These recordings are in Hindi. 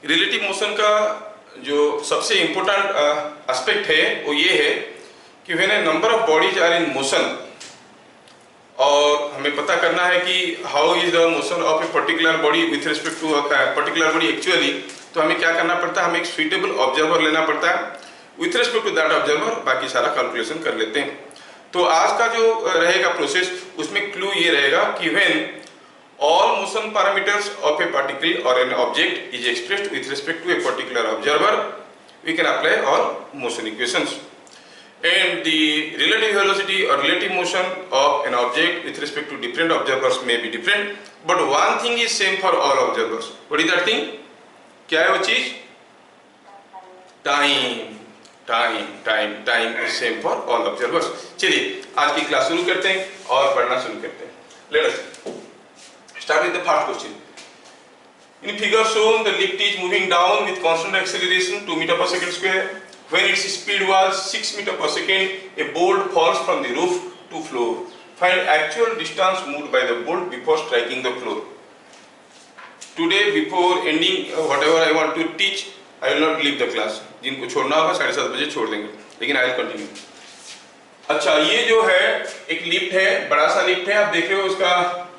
रिलेटिव मोशन का जो सबसे इम्पोर्टेंट एस्पेक्ट है वो ये है कि when a number of bodies are in motion, और हमें पता करना है कि how is the motion of a particular body with respect to particular body actually, तो हमें क्या करना पड़ता है, हमें एक सुइटेबल ऑब्जर्वर लेना पड़ता है। With respect to that observer बाकी सारा कैलकुलेशन कर लेते हैं। तो आज का जो रहेगा प्रोसेस, उसमें क्लू ये रहेगा कि when all motion parameters of a particle or an object is expressed with respect to a particular observer, we can apply all motion equations. And the relative velocity or relative motion of an object with respect to different observers may be different, but one thing is same for all observers. What is that thing? क्या है वो चीज? Time. Time is same for all observers. चलिए आज की क्लास शुरू करते हैं और पढ़ना शुरू करते हैं। Let us start with the first question. In figure shown, the lift is moving down with constant acceleration 2 meter per second square. When its speed was 6 meter per second, a bolt falls from the roof to floor. Find actual distance moved by the bolt before striking the floor. Today, before ending whatever I want to teach, I will not leave the class. जिनको छोड़ना होगा 7:30 बजे छोड़ देंगे, लेकिन I will continue. अच्छा, ये जो है एक लिफ्ट है, बड़ा सा लिफ्ट है। आप देख रहे हो उसका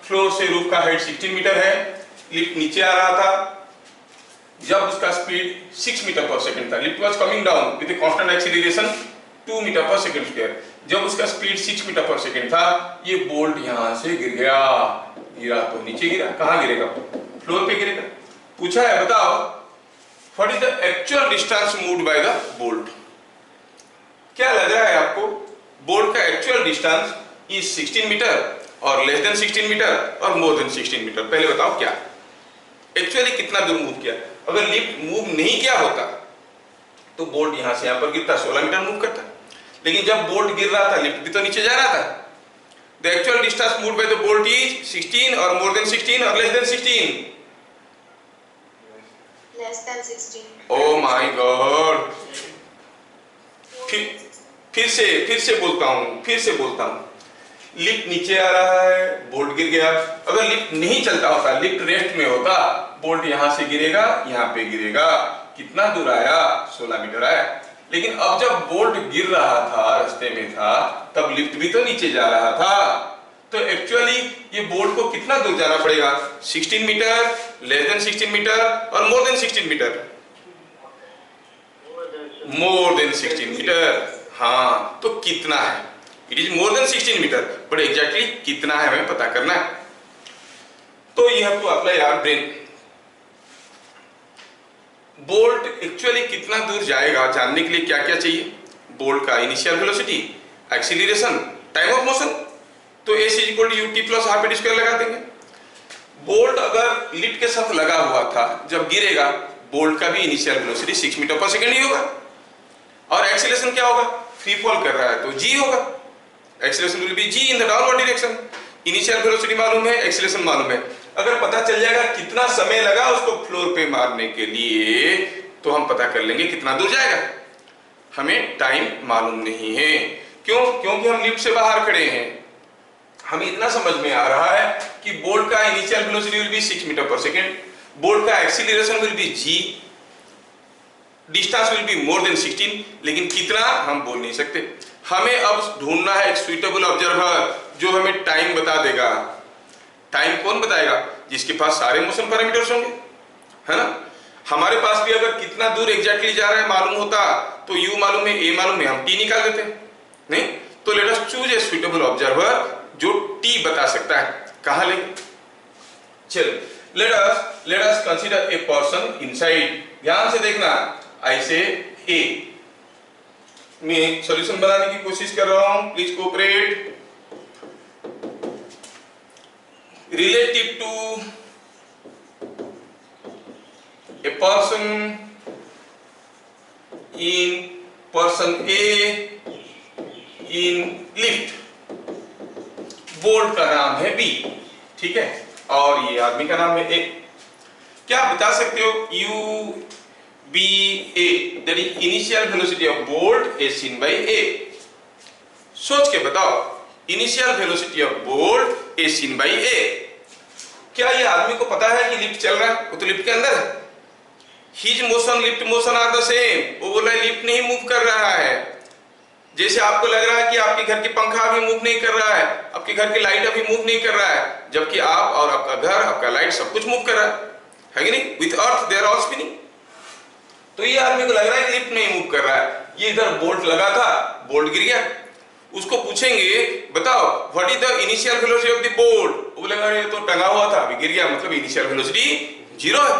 फ्लोर से रूफ का हाइट 16 मीटर है। लिफ्ट नीचे आ रहा था जब उसका स्पीड 6 मीटर पर सेकंड था। Lift was coming down with a constant acceleration 2 metre per second square. जब उसका स्पीड 6 मीटर पर सेकंड था, ये बोल्ट यहां से गिर गया। गिरा तो नीचे गिरा, कहां गिरेगा? फ्लोर पे गिरेगा। पूछा है बताओ what is the actual distance moved by the bolt. क्या लग रहा है आपको? बोल्ट का एक्चुअल डिस्टेंस इज 16 मीटर और लेस देन 16 मीटर और मोर देन 16 मीटर। पहले बताओ क्या एक्चुअली कितना दूर मूव किया। अगर लिफ्ट मूव नहीं किया होता तो बोल्ट यहां से यहां पर गिरता, 16 मीटर मूव करता। लेकिन जब बोल्ट गिर रहा था, लिफ्ट भी तो नीचे जा रहा था। The actual distance moved by the bolt is 16 और मोर देन 16 और less than 16। Less than 16। Oh my God. फिर से बोलता हूं। लिफ्ट नीचे आ रहा है, बोल्ट गिर गया। अगर लिफ्ट नहीं चलता होता, लिफ्ट रेस्ट में होता, बोल्ट यहां से गिरेगा, यहां पे गिरेगा। कितना दूर आया? 16 मीटर आया। लेकिन अब जब बोल्ट गिर रहा था, रास्ते में था, तब लिफ्ट भी तो नीचे जा रहा था। तो एक्चुअली ये बोल्ट को कितना दूर जाना पड़ेगा? 16 मीटर, लेस देन 16 मीटर और more than 16 metre. More than 16 metre. हाँ, तो कितना है? It is more than 16 metre, but exactly कितना है हमें पता करना है। तो you have to apply our brain. Bolt actually कितना दूर जाएगा जानने के लिए क्या क्या चाहिए? बोल्ट का initial velocity, acceleration, time of motion. तो S is equal to u t plus half a d square लगा देंगे। बोल्ट अगर लिफ्ट के साथ लगा हुआ था, जब गिरेगा बोल्ट का भी initial velocity 6 metre per second ही होगा। और एक्सीलरेशन क्या होगा? फ्री फॉल कर रहा है तो जी होगा। Acceleration will be ji in the downward direction. Initial velocity मालूम है, एक्सीलरेशन मालूम है। अगर पता चल जाएगा कितना समय लगा उसको फ्लोर पे मारने के लिए, तो हम पता कर लेंगे कितना दूर जाएगा। हमें टाइम मालूम नहीं है। क्यों? क्योंकि हम लिफ्ट से बाहर खड़े हैं। हमें इतना समझ में आ रहा है कि बोल्ट का initial velocity will be 6 metre per second, bolt का acceleration will be g, distance will be more than 16, लेकिन कितना हम बोल नहीं सकते। हमें अब ढूंढना है एक सुइटेबल ऑब्जर्वर जो हमें टाइम बता देगा। टाइम कौन बताएगा? जिसके पास सारे मोशन पैरामीटर्स होंगे, है ना। हमारे पास भी अगर कितना दूर एग्जैक्टली जा रहा है मालूम होता तो यू मालूम है, ए मालूम है, हम टी निकाल देते नहीं। तो let us choose a suitable observer जो टी बता सकता है। कहां लेंगे? चलो let us consider a person inside. ध्यान से देखना, आई से ए। मैं सॉल्यूशन बनाने की कोशिश कर रहा हूं, please cooperate. Relative to a person A in lift. Bolt का नाम है बी, ठीक है, और ये आदमी का नाम है ए। क्या आप बता सकते हो? U B A, that is initial velocity of bolt as seen by A. सोच के बताओ, initial velocity of bolt as seen by A. क्या ये आदमी को पता है कि लिफ्ट चल रहा है? वो तो लिफ्ट के अंदर है। His motion lift motion are the same. वो बोला लिफ्ट नहीं मूव कर रहा है। जैसे आपको लग रहा है कि आपके घर की पंखा अभी मूव नहीं कर रहा है, आपके घर की लाइट अभी मूव नहीं कर रहा है, जबकि आप और आपका घर, आपका लाइट सब कुछ मूव कर रहा है कि नहीं? With earth they are all spinning. तो ये आदमी को लग रहा है लिफ्ट नहीं मूव कर रहा है। ये इधर बोल्ट लगा था, बोल्ट गिर गया। उसको पूछेंगे बताओ what is the initial velocity of the bolt. वो बोलेगा ये तो टंगा हुआ था, अभी गिर गया, मतलब इनिशियल वेलोसिटी 0 है।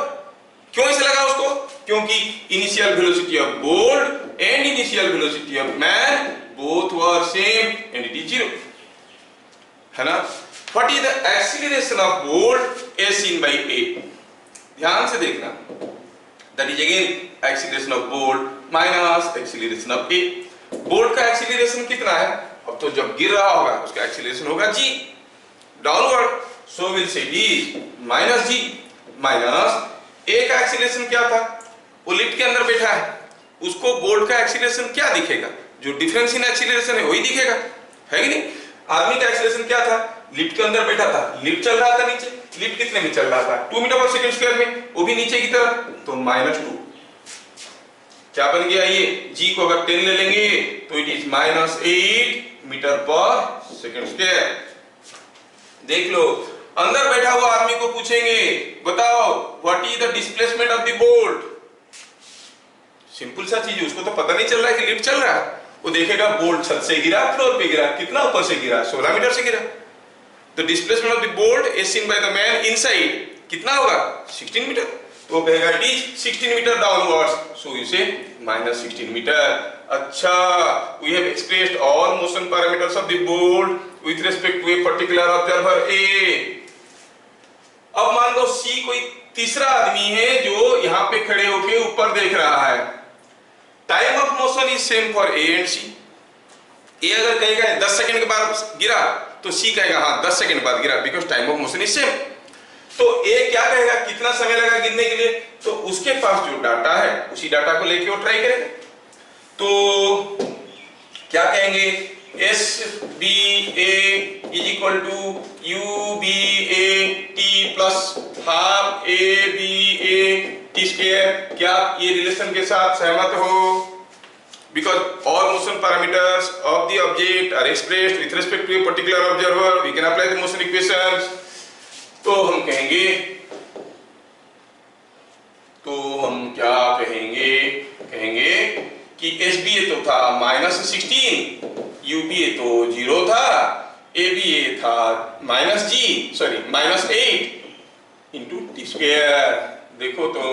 क्यों ऐसे लगा उसको? क्योंकि initial velocity of bolt and initial velocity of man both were same and it is 0, है ना? What is the acceleration of bolt as seen by A. ध्यान से देखना, that is again acceleration of bolt minus acceleration of A. Bolt का एक्सीलरेशन कितना है? अब तो जब गिर रहा होगा उसका एक्सीलरेशन होगा g downward, so will say d minus g minus A का एक्सीलरेशन क्या था? वो लिफ्ट के अंदर बैठा है, उसको बोल्ट का एक्सीलरेशन क्या दिखेगा? जो डिफरेंस इन एक्सीलरेशन है वही दिखेगा, है कि नहीं? आदमी का एक्सीलरेशन क्या था? लिफ्ट के अंदर बैठा था, लिफ्ट चल रहा था नीचे, लिफ्ट कितने में चल रहा था? 2 मीटर पर सेकंड स्क्वायर में, वो भी नीचे की तरफ, तो -2 क्या बन गया? ये g को अगर 10 ले लेंगे तो it is -8 metre per second square. देख लो, अंदर बैठा हुआ आदमी को पूछेंगे बताओ what is the displacement of the bolt. Simple सा चीज है, उसको तो पता नहीं चल रहा है कि लिफ्ट चल रहा है। वो देखेगा बोल्ट छत से गिरा, फ्लोर पे गिरा, कितना ऊपर से गिरा? 16 मीटर से गिरा। तो displacement of the bolt as seen by the man inside कितना होगा? 16 मीटर। तो कहेगा it is 16 metre downwards, so you say -16 metre. अच्छा, we have expressed all motion parameters of the bolt with respect to a particular observer A। अब मान लो C कोई तीसरा आदमी है जो यहाँ पे खड़े होके ऊपर देख रहा है। Time of motion is same for A and C। A अगर कहेगा 10 सेकंड के बाद गिरा तो C कहेगा हाँ 10 सेकंड बाद गिरा, because time of motion is same. तो A क्या कहेगा कितना समय लगा गिरने के लिए? तो उसके पास जो डाटा है उसी डाटा को लेके वो ट्राई करेगा। तो क्या कहेंगे? SBA is equal to UBAT plus half ABA t square. क्या ये रिलेशन के साथ सहमत हो? Because all motion parameters of the object are expressed with respect to a particular observer, we can apply the motion equations. तो हम कहेंगे, तो हम क्या कहेंगे? कहेंगे कि SBA तो था -16, UBA तो 0 था, ABA था -8 इंटू टी स्क्वायर। देखो तो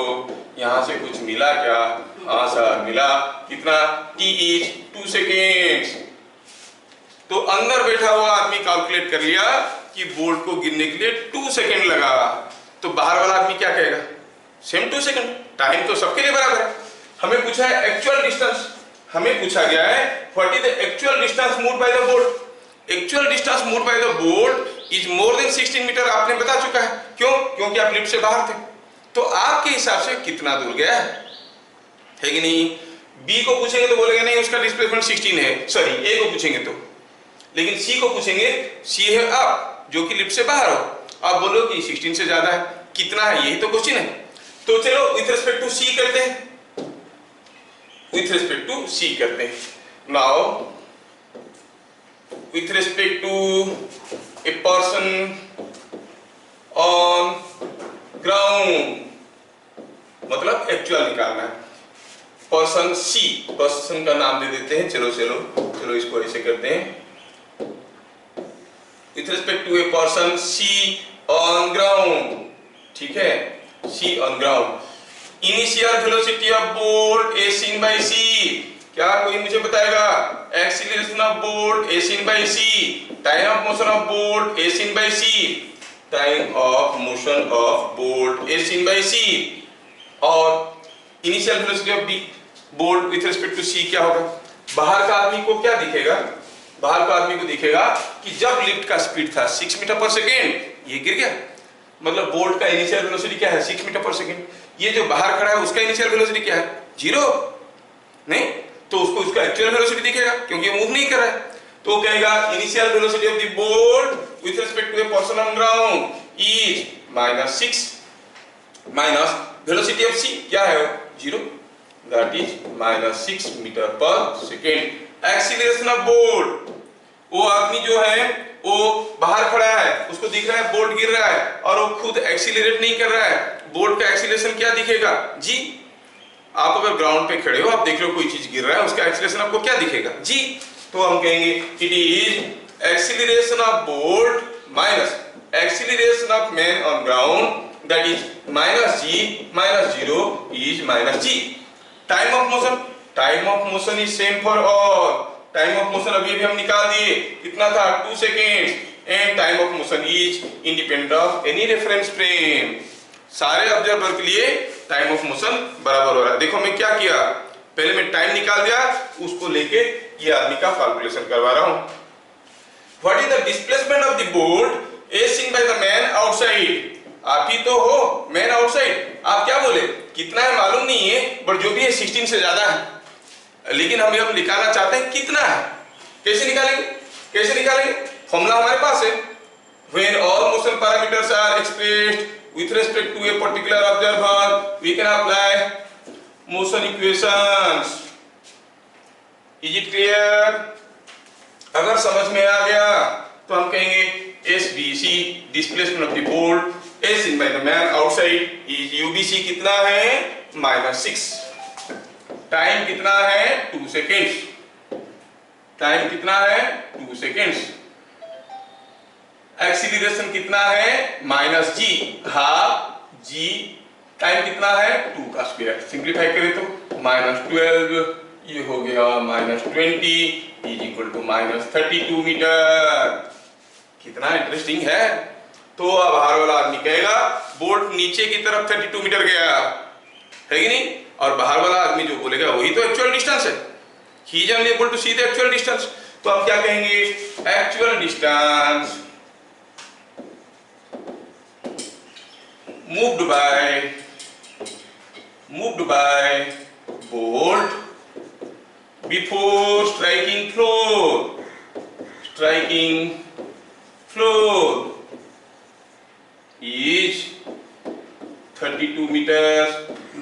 यहां से कुछ मिला क्या? हाँ सर मिला। कितना? T is 2 seconds. तो अंदर बैठा हुआ आदमी कैलकुलेट कर लिया कि बोल्ट को गिरने के लिए 2 सेकेंड लगा। तो बाहर वाला आदमी क्या कहेगा? Same 2 second. टाइम तो सबके लिए बराबर है। हमें पूछा है एक्चुअल डिस्टेंस, हमें पूछा गया है what is the actual distance moved by the bolt. Actual distance moved by the bolt is more than 16 metre. आपने बता चुका है। क्यों? क्योंकि आप लिफ्ट से बाहर थे। तो आपके हिसाब से कितना दूर गया है कि नहीं? बी को पूछेंगे तो बोलेंगे नहीं उसका डिस्प्लेसमेंट 16 है, सॉरी ए को पूछेंगे तो। लेकिन सी को पूछेंगे, सी है आप जो कि लिफ्ट से बाहर हो, आप बोलो कि 16 से ज्यादा है। कितना है यही तो क्वेश्चन है। तो चलो विथ रिस्पेक्ट टू सी करते हैं, with respect to C करते हैं। Now with respect to a person on ground, मतलब एक्चुअल निकालना है। पर्सन C, पर्सन का नाम दे देते हैं। चलो इसको ऐसे करते हैं। with respect to a person C on ground, ठीक है? C on ground, initial velocity of bolt as seen by C। क्या कोई मुझे बताएगा? Acceleration of bolt as seen by C, time of motion of bolt as seen by C, time of motion of bolt as seen by C, और initial velocity of bolt with respect to C क्या होगा? बाहर का आदमी को क्या दिखेगा? बाहर का आदमी को दिखेगा कि जब लिफ्ट का स्पीड था 6 मीटर पर सेकेंड, ये गिर गया, मतलब बोल्ट का इनिशियल वेलोसिटी क्या है? 6 मीटर पर सेकेंड। ये जो बाहर खड़ा है उसका इनिशियल वेलोसिटी क्या है? 0 नहीं, तो उसको उसका एक्चुअल वेलोसिटी दिखेगा क्योंकि मूव नहीं कर रहा है। तो कहेगा initial velocity of the bolt with respect to a person on ground is -6 minus velocity of C क्या है, 0, that is -6 metre per second. Acceleration of bolt, वो आदमी जो है वो बाहर खड़ा है, उसको दिख रहा है बोल्ट गिर रहा है और वो खुद एक्सीलरेट नहीं कर रहा है, बोल्ट का एक्सीलरेशन क्या दिखेगा जी? आप अगर ग्राउंड पे खड़े हो, आप देख रहे हो कोई चीज गिर रहा है, उसका एक्सीलरेशन आपको क्या दिखेगा जी? तो हम कहेंगे it is acceleration of bolt minus acceleration of man on ground, that is -g, -0 is -g। Time of motion, time of motion is same for all. Time of motion अभी हम निकाल दिए, कितना था 2 seconds, and time of motion is independent of any reference frame. सारे ऑब्जर्वर के लिए टाइम ऑफ मोशन बराबर हो रहा है। देखो मैं क्या किया, पहले मैं टाइम निकाल दिया, उसको लेके ये आदमी का कैलकुलेशन करवा रहा हूं। What is the displacement of the bolt as seen by the man outside? आप ही तो हो मैन आउटसाइड, आप क्या बोले कितना है मालूम नहीं है, बट जो भी है 16 से ज्यादा है, लेकिन हम निकालना चाहते हैं कितना है। कैसे निकालेंगे, कैसे निकालेंगे? फॉर्मूला हमारे पास है, when all motion parameters are expressed with respect to a particular observer, we can apply motion equations. Is it clear? अगर समझ में आ गया तो हम कहेंगे SBC displacement of the bolt as seen by the man outside is UBC कितना है -6, टाइम कितना है 2 seconds, टाइम कितना है 2 seconds, एक्सीलरेशन कितना है -g, हाफ g, टाइम कितना है 2 का स्क्वायर, सिंपलीफाई करें तो -12, ये हो गया -20 इज इक्वल टू -32 मीटर। कितना इंटरेस्टिंग है। तो अब बाहर वाला आदमी कहेगा बोल्ट नीचे की तरफ 32 मीटर गया है कि नहीं, और बाहर वाला आदमी जो बोलेगा वही तो एक्चुअल डिस्टेंस है, he is unable to see the actual distance. तो हम क्या कहेंगे, actual distance moved by bolt before striking floor is 32 meters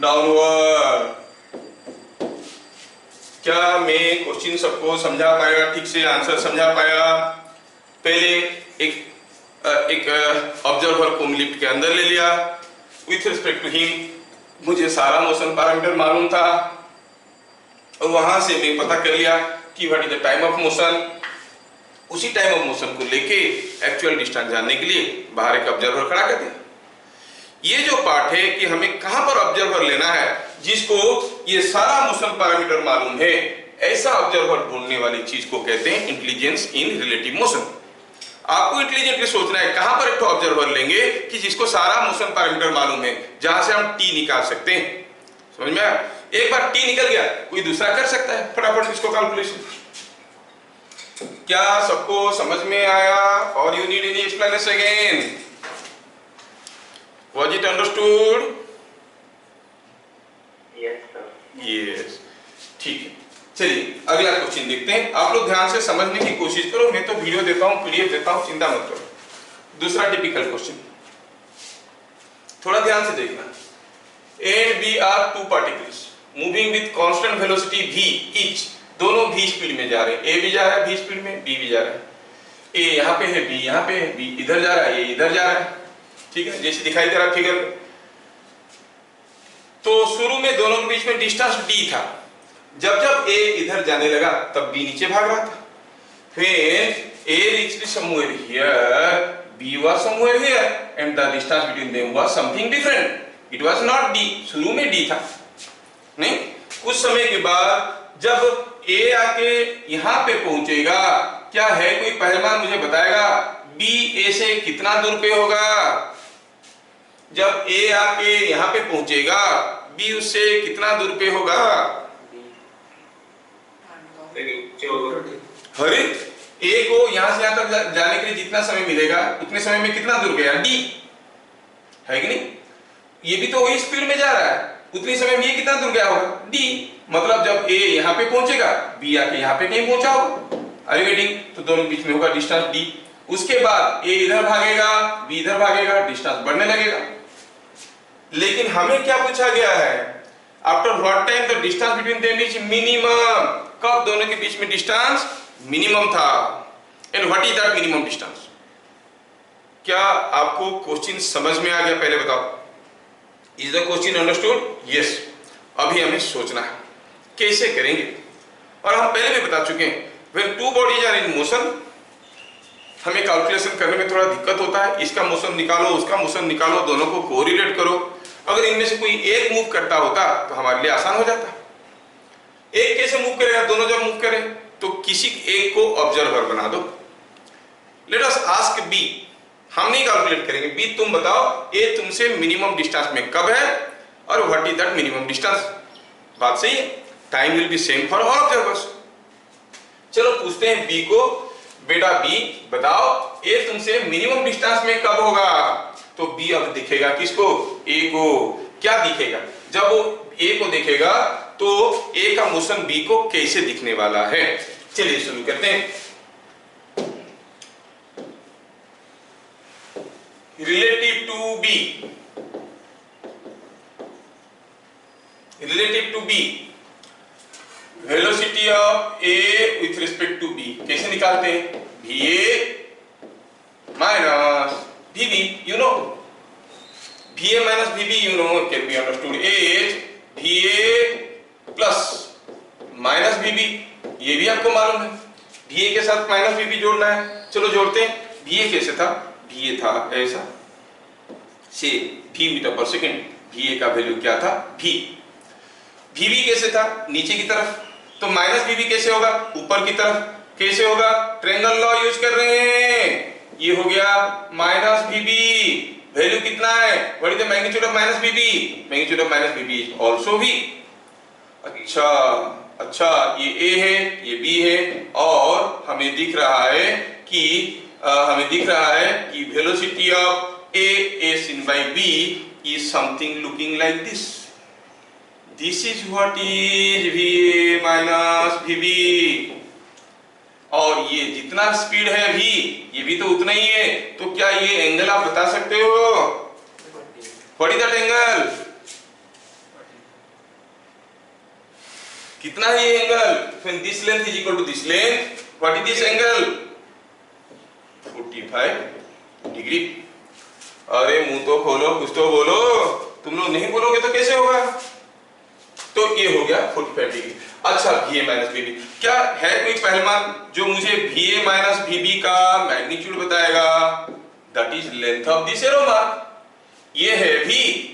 downward। क्या मैं क्वेश्चन सबको समझा पाया, ठीक से आंसर समझा पाया? पहले एक ऑब्जर्वर को लिफ्ट के अंदर ले लिया, विथ रिस्पेक्ट टू हिम मुझे सारा मोशन पैरामीटर मालूम था, और वहां से मैं पता कर लिया कि what is the time of motion. उसी टाइम ऑफ मोशन को लेके एक्चुअल डिस्टेंस जानने के लिए बाहर एक ऑब्जर्वर खड़ा कर दिया। ये जो पार्ट है कि हमें कहां पर ऑब्जर्वर लेना है जिसको ये सारा मोशन पैरामीटर मालूम है, ऐसा ऑब्जर्वर ढूंढने वाली चीज को कहते हैं इंटेलिजेंस इन रिलेटिव मोशन। आपको इंटेलिजेंटली सोचना है कहां पर एक ऑब्जर्वर लेंगे कि जिसको सारा मोशन पैरामीटर मालूम है, जहां से हम टी निकाल सकते हैं। समझ में आया? एक बार टी निकल गया, कोई दूसरा कर सकता है फटाफट इसको कैलकुलेशन। क्या सबको समझ में आया? और you need any explanation again? Was it understood? Yes, sir. Yes. ठीक है, चलिए अगला क्वेश्चन देखते हैं। आप लोग ध्यान से समझने की कोशिश करो, मैं तो वीडियो देता हूं, पीडीएफ देता हूं, चिंता मत करो। दूसरा टिपिकल क्वेश्चन, थोड़ा ध्यान से देखना। A and B are two particles moving with constant velocity v each, दोनों v स्पीड में जा रहे हैं। A भी जा रहा है v स्पीड में, B भी जा रहा है। A यहाँ पे है, B यहाँ पे है, B इधर जा रहा है, A इधर जा रहा है। ठीक है, जैसे दिखाई दे रहा फिगर। तो शुरू में दोनों के बीच में डिस्टेंस d था, जब जब A इधर जाने लगा तब B नीचे भाग रहा था। When A reached somewhere here, B was somewhere here, and the distance between them was something different. It was not D. शुरू में D था, नहीं? कुछ समय के बाद जब A आके यहाँ पे पहुंचेगा, क्या है कोई पहलवान मुझे बताएगा B A से कितना दूर पे होगा? जब A आके यहाँ पे पहुंचेगा, B उससे कितना दूर पे होगा? हरे A को यहाँ से यहाँ तक जाने के लिए जितना समय मिलेगा उतने समय में कितना दूर गया? D है कि नहीं? ये भी तो वही स्पीड में जा रहा है, उतने समय में ये कितना दूर गया होगा? D। मतलब जब A यहाँ पे पहुंचेगा, B आके यहाँ पे कहीं पहुंचा होगा। Are you getting? तो दोनों के बीच में होगा डिस्टेंस D। उसके बाद A इधर भागेगा, B इधर भागेगा, डिस्टेंस बढ़ने लगेगा। लेकिन हमें क्या पूछा गया है, after what time the distance between them is minimum, कब दोनों के बीच में डिस्टेंस मिनिमम था, and what is that minimum distance. क्या आपको क्वेश्चन समझ में आ गया, पहले बताओ, is the question understood? Yes. अभी हमें सोचना है कैसे करेंगे, और हम पहले भी बता चुके हैं, when two bodies are in motion हमें कैलकुलेशन करने में थोड़ा दिक्कत होता है, इसका मोशन निकालो उसका मोशन निकालो, दोनों को कोरिलेट करो। अगर इनमें से कोई एक मूव करता होता तो हमारे लिए आसान हो जाता। एक कैसे मूव करेगा, दोनों जब मूव करें तो किसी एक को ऑब्जर्वर बना दो। लेट अस आस्क बी, हम नहीं कैलकुलेट करेंगे, बी तुम बताओ ए तुमसे मिनिमम डिस्टेंस में कब है और what is that minimum distance. बात सही है, time will be same for all observers. चलो पूछते हैं बी को, बेटा बी बताओ ए तुमसे मिनिमम डिस्टेंस में कब होगा। तो बी अब दिखेगा किसको, ए को। क्या दिखेगा, जब वो ए को देखेगा तो ए का मोशन बी को कैसे दिखने वाला है। चलिए शुरू करते हैं। Relative to B, relative to B, velocity of A with respect to B कैसे निकालते हैं, v A minus v B, you know, v A minus v B you know can be understood as v A plus minus v B, ये भी आपको मालूम है, वी ए के साथ माइनस वी बी जोड़ना है। चलो जोड़ते हैं। वी ए कैसे था, वी ए था ऐसा से we metre per second, V A का वैल्यू क्या था वी, वी बी कैसे था नीचे की तरफ, तो माइनस वी बी कैसे होगा ऊपर की तरफ, कैसे होगा, ट्रायंगल लॉ यूज कर रहे हैं, ये हो गया माइनस वी बी, वैल्यू कितना है, what is the magnitude of minus v B, magnitude of minus v B is also v. अच्छा अच्छा, ये ए है ये बी है, और हमें दिख रहा है कि velocity of A seen by b is something looking like this. This is what is va minus vb, और ये जितना स्पीड है v ये भी तो उतना ही है। तो क्या ये एंगल आप बता सकते हो, व्हाट इज दैट एंगल, कितना है ये angle, when this length is equal to this length, what is this angle, 45 degree. अरे मुंह तो खोलो, कुछ तो बोलो, तुम लोग नहीं बोलोगे तो कैसे होगा। तो ये हो गया 45 डिग्री। अच्छा VA माइनस VB, क्या है कोई पहलवान जो मुझे VA माइनस VB का मैग्नीट्यूड बताएगा, that is length of this arrow mark, ये है V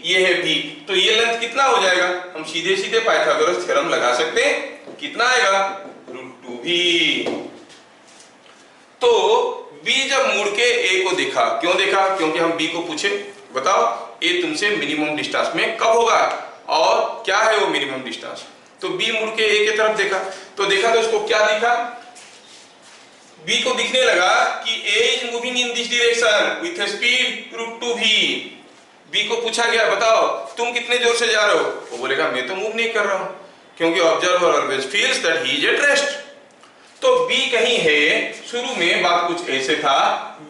ये है V, तो ये लेंथ कितना हो जाएगा, हम सीधे सीधे पाइथागोरस थ्योरम लगा सकते हैं, कितना आएगा √2V। तो B जब मुड़ के A को देखा, क्यों देखा, क्योंकि हम B को पूछे बताओ A तुमसे मिनिमम डिस्टेंस में कब होगा, और क्या है वो मिनिमम डिस्टेंस। तो B मुड़ के A की तरफ देखा, तो उसको क्या दिखा, B को दिखने लगा कि A is moving in this direction with A speed √2V। B को पूछा गया बताओ तुम कितने जोर से जा रहे हो, वो बोलेगा मैं तो मूव नहीं कर रहा हूं, क्योंकि observer always feels that he is at rest. तो B कहीं है, शुरू में बात कुछ ऐसे था,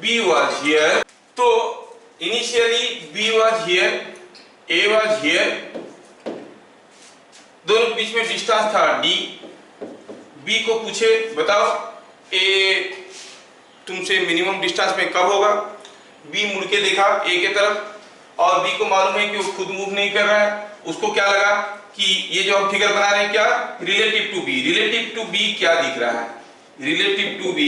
B was here, तो initially B was here, A was here, दोनों के बीच में डिस्टेंस था D। B को पूछे बताओ A तुमसे मिनिमम डिस्टेंस में कब होगा, B मुड़ के देखा A के तरफ, और B को मालूम है कि वो खुद मूव नहीं कर रहा है, उसको क्या लगा कि ये जो हम फिगर बना रहे हैं क्या, relative to B, relative to B क्या दिख रहा है, रिलेटिव टू B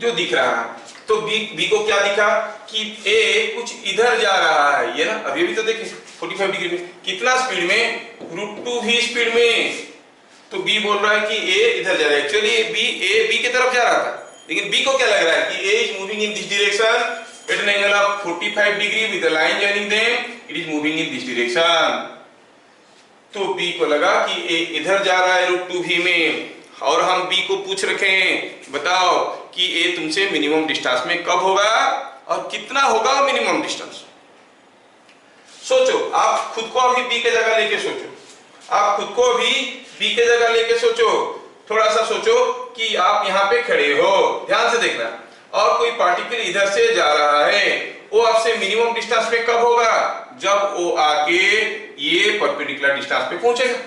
जो दिख रहा है, तो B को क्या दिखा कि A कुछ इधर जा रहा है, ये ना अभी भी तो देखें 45 डिग्री में, कितना स्पीड में, √2V स्पीड में। तो B बोल रहा है कि A इधर जा रहा है, एक्चुअली A B की तरफ जा रहा था, लेकिन B को क्या लग रहा है कि A is moving in this direction at an angle of 45 degree with a line joining them, it is moving in this direction। तो B को लगा कि A इधर जा रहा है √2V में, और हम B को पूछ रखे हैं बताओ कि A तुमसे मिनिमम डिस्टेंस में कब होगा और कितना होगा मिनिमम डिस्टेंस। सोचो, आप खुद को अभी B के जगह लेके सोचो, आप खुद को अभी B के जगह लेके सोचो, थोड़ा सा सोचो कि आप यहाँ पे खड़े हो, ध्यान से देखना, और कोई पार्टिकल इधर से जा रहा है, वो आपसे मिनिमम डिस्टेंस पे कब होगा? जब वो आके ये परपेंडिकुलर डिस्टेंस पे पहुंचेगा,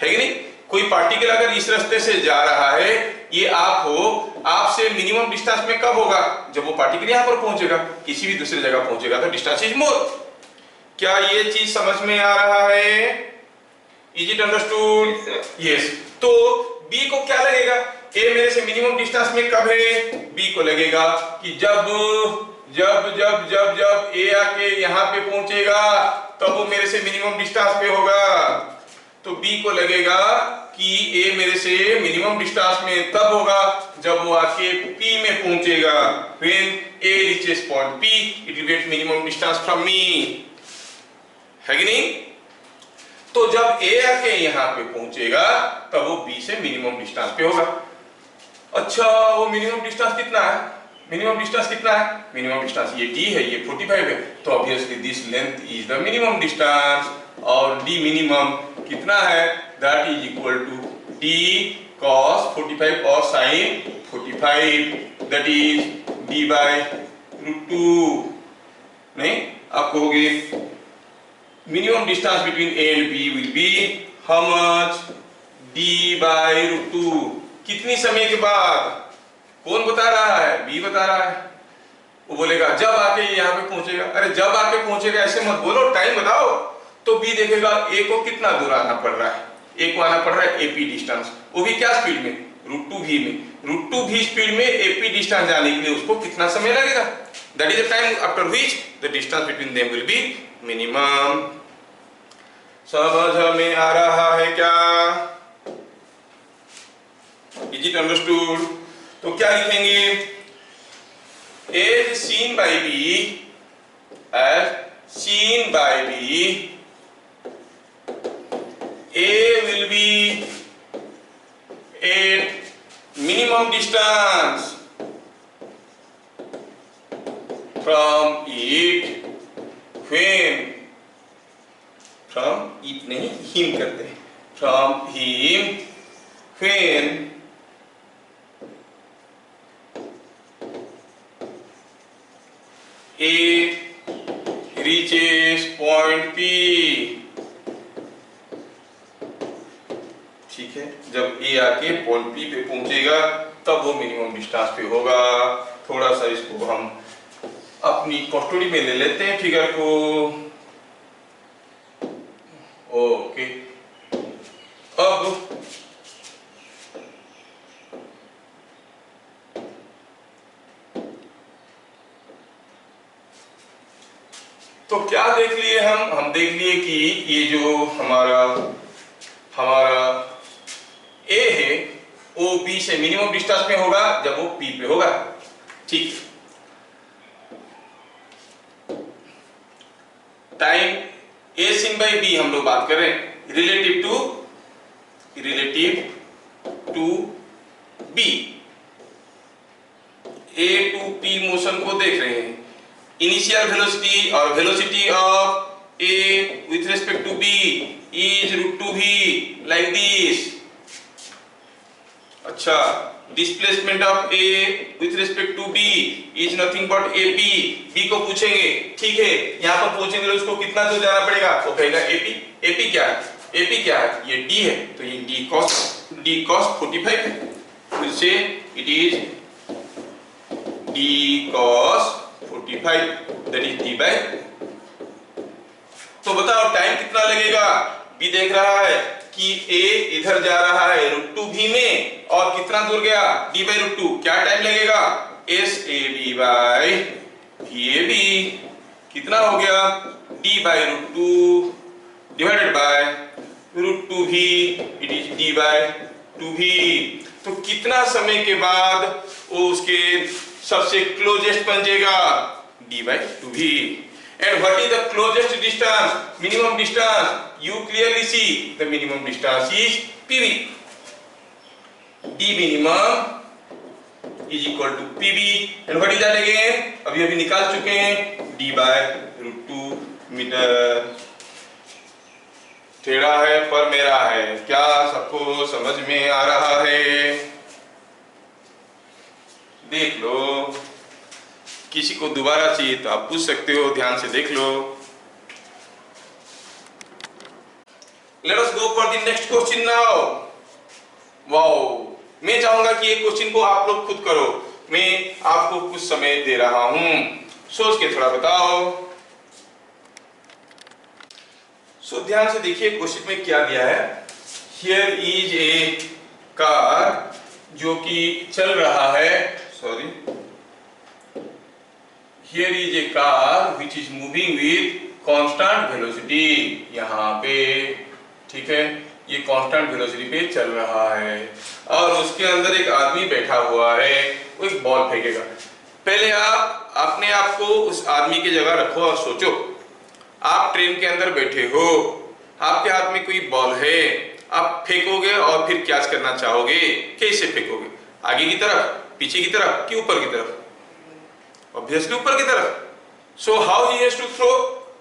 है कि नहीं? कोई पार्टिकल अगर इस रास्ते से जा रहा है, ये आप हो, आपसे मिनिमम डिस्टेंस में कब होगा? जब वो पार्टिकल यहाँ पर पहुंचेगा, किसी भी दूसरी जगह पहुंचेगा तो डिस्टेंस इज मोर। क्या ये चीज समझ में आ रहा है? Is it understood? यस। तो बी को क्या लगेगा? ए मेरे से मिनिमम डिस्टेंस में कब है? बी को लगेगा कि जब जब जब जब जब ए आके यहाँ पे पहुंचेगा तब वो मेरे से मिनिमम डिस्टेंस पे होगा। तो बी को लगेगा कि ए मेरे से मिनिमम डिस्टेंस में तब होगा जब वो आके पी में पहुंचेगा। When A reaches point P, it will get minimum distance from me, है कि नहीं? तो जब A आके यहाँ पे पहुंचेगा तब वो B से मिनिमम डिस्टेंस पे होगा। अच्छा, वो मिनिमम डिस्टेंस कितना है? मिनिमम डिस्टेंस कितना है? मिनिमम डिस्टेंस ये d है, ये 45 है, तो obviously this length is the minimum distance. और d मिनिमम कितना है? That is equal to d cos 45 और sin 45, that is d by root 2। नहीं, आप कहोगे minimum distance between a and b will be how much? d by root 2। कितनी समय के बाद? कौन बता रहा है? बी बता रहा है। वो बोलेगा जब आके यहाँ पे पहुंचेगा। अरे जब आके पहुंचेगा ऐसे मत बोलो, टाइम बताओ। तो बी देखेगा ए को कितना दूर आना पड़ रहा है। ए को आना पड़ रहा है एपी डिस्टेंस, वो भी क्या स्पीड में? रूट 2 v में। रूट 2 v स्पीड में एपी डिस्टेंस जाने के लिए उसको कितना समय लगेगा? That is the time after which the distance between them will be minimum. समझ में आ रहा है क्या? Is it understood? तो क्या लिखेंगे? As seen by B, as seen by B, A will be at minimum distance from it when, from it नहीं him करते हैं, from him when A reaches point P। ठीक है, जब ए आके पॉइंट पी पे पहुंचेगा तब वो मिनिमम डिस्टेंस पे होगा। थोड़ा सा इसको हम अपनी कटोरी में ले लेते हैं फिगर को। ओके, अब तो क्या देख लिए हम देख लिए कि ये जो हमारा A है वो B से मिनिमम डिस्टेंस में होगा जब वो P पे होगा। ठीक, time A sin by B हम लोग बात कर रहे हैं relative to B। A to P motion को देख रहे हैं। इनिशियल वेलोसिटी और velocity of A with respect to B is root 2v like this। अच्छा, displacement of A with respect to B is nothing but AP। B को पूछेंगे, ठीक है, यहाँ पर पहुंचेंगे तो उसको कितना दूर जाना पड़ेगा? वो कहेगा AP। AP क्या है? AP क्या है? ये D है, तो ये D cos 45 है। फिर से it is D cos 45, that is D by। तो बताओ टाइम कितना लगेगा? बी देख रहा है कि ए इधर जा रहा है रूट 2v में और कितना दूर गया? d by root 2। क्या टाइम लगेगा? S A B by v A B कितना हो गया? d by root 2 divided by root 2v, it is d by 2v। तो कितना समय के बाद वो उसके सबसे क्लोजेस्ट पहुंचेगा? d by 2v। And what is the closest distance? Minimum distance. You clearly see the minimum distance is PV. D minimum is equal to PV. And what is that again? अभी निकाल चुके हैं D by root 2 मीटर। टेढ़ा है पर मेरा है। क्या सबको समझ में आ रहा है? देख लो। किसी को दोबारा चाहिए तो आप पूछ सकते हो, ध्यान से देख लो। Let us go for the next question now. Wow, मैं चाहूंगा कि ये क्वेश्चन को आप लोग खुद करो। मैं आपको कुछ समय दे रहा हूं, सोच के थोड़ा बताओ। सो ध्यान से देखिए क्वेश्चन में क्या दिया है। हियर इज ए कार जो कि चल रहा है, sorry, here is a car which is moving with constant velocity. यहाँ पे ठीक है, ये कांस्टेंट वेलोसिटी पे चल रहा है और उसके अंदर एक आदमी बैठा हुआ है, वो एक बॉल फेंकेगा। पहले आप अपने आप को उस आदमी की जगह रखो और सोचो, आप ट्रेन के अंदर बैठे हो, आपके हाथ में कोई बॉल है, आप फेंकोगे और फिर क्या करना चाहोगे? कैसे फेंकोगे? आगे की तरफ, पीछे की तरफ कि ऊपर की तरफ? ऑब्वियसली ऊपर की तरफ। So how he has to throw,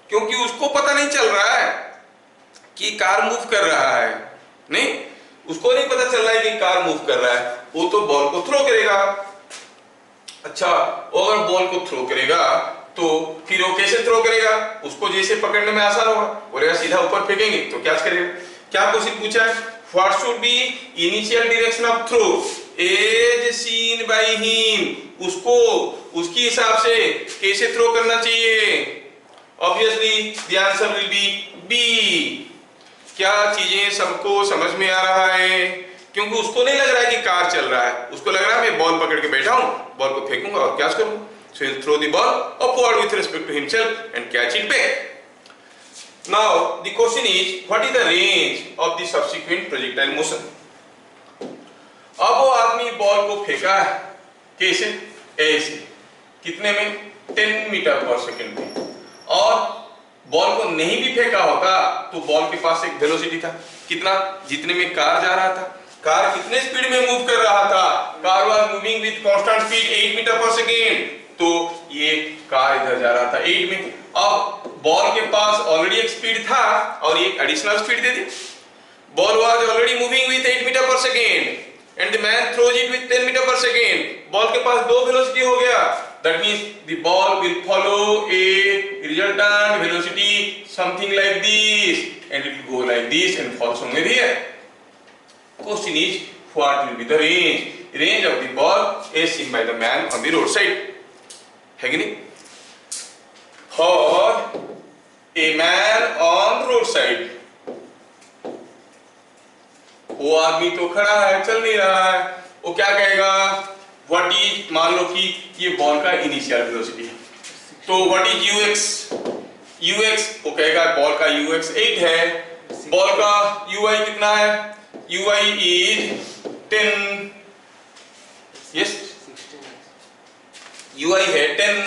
क्योंकि उसको पता नहीं चल रहा है कि कार मूव कर रहा है, नहीं, उसको नहीं पता चल रहा है कि कार मूव कर रहा है, वो तो बॉल को थ्रो करेगा। अच्छा, अगर बॉल को थ्रो करेगा तो फिर वो कैसे थ्रो करेगा? उसको जैसे पकड़ने में आसान होगा, बोलेगा सीधा ऊपर फेंकेंगे तो क्या करेगा? क्या क्वेश्चन पूछा है? What should be initial direction of throw as seen by him, उसको उसकी हिसाब से कैसे थ्रो करना चाहिए? Obviously the answer will be B. क्या चीजें सबको समझ में आ रहा है? क्योंकि उसको नहीं लग रहा है कि कार चल रहा है, उसको लग रहा है मैं बॉल पकड़ के बैठा हूं, बॉल को फेंकूंगा और क्या करूंगा? So he'll throw the ball upward with respect to himself and catch it back. Now the question is, what is the range of the subsequent projectile motion? अब वो आदमी बॉल को फेंका है, कैसे? ऐसे, कितने में? 10 मीटर पर सेकेंड में। और बॉल को नहीं भी फेंका होता तो बॉल के पास एक वेलोसिटी था, कितना? जितने में कार जा रहा था। कार कितने स्पीड में मूव कर रहा था? Car was moving with constant speed 8 metre per second, तो ये कार इधर जा रहा था 8 में। अब बॉल के पास ऑलरेडी एक स्पीड था और एक एडिशनल स्पीड दे दी। Ball was already moving with 8 metre per second and the man throws it with 10 metre per second. Ball के पास दो वेलोसिटी हो गया, that means the ball will follow a resultant velocity something like this and it will go like this and fall somewhere here. Question is, what will be the range of the ball as seen by the man on the roadside? है कि नहीं? For a man on roadside, वो आदमी तो खड़ा है, चल नहीं रहा है, वो क्या कहेगा? व्हाट इज, मान लो कि ये बॉल का इनिशियल वेलोसिटी है, तो व्हाट इज ux? वो कहेगा बॉल का ux 8 है, बॉल का ui कितना है? ui इज 10, यस, ui है 10।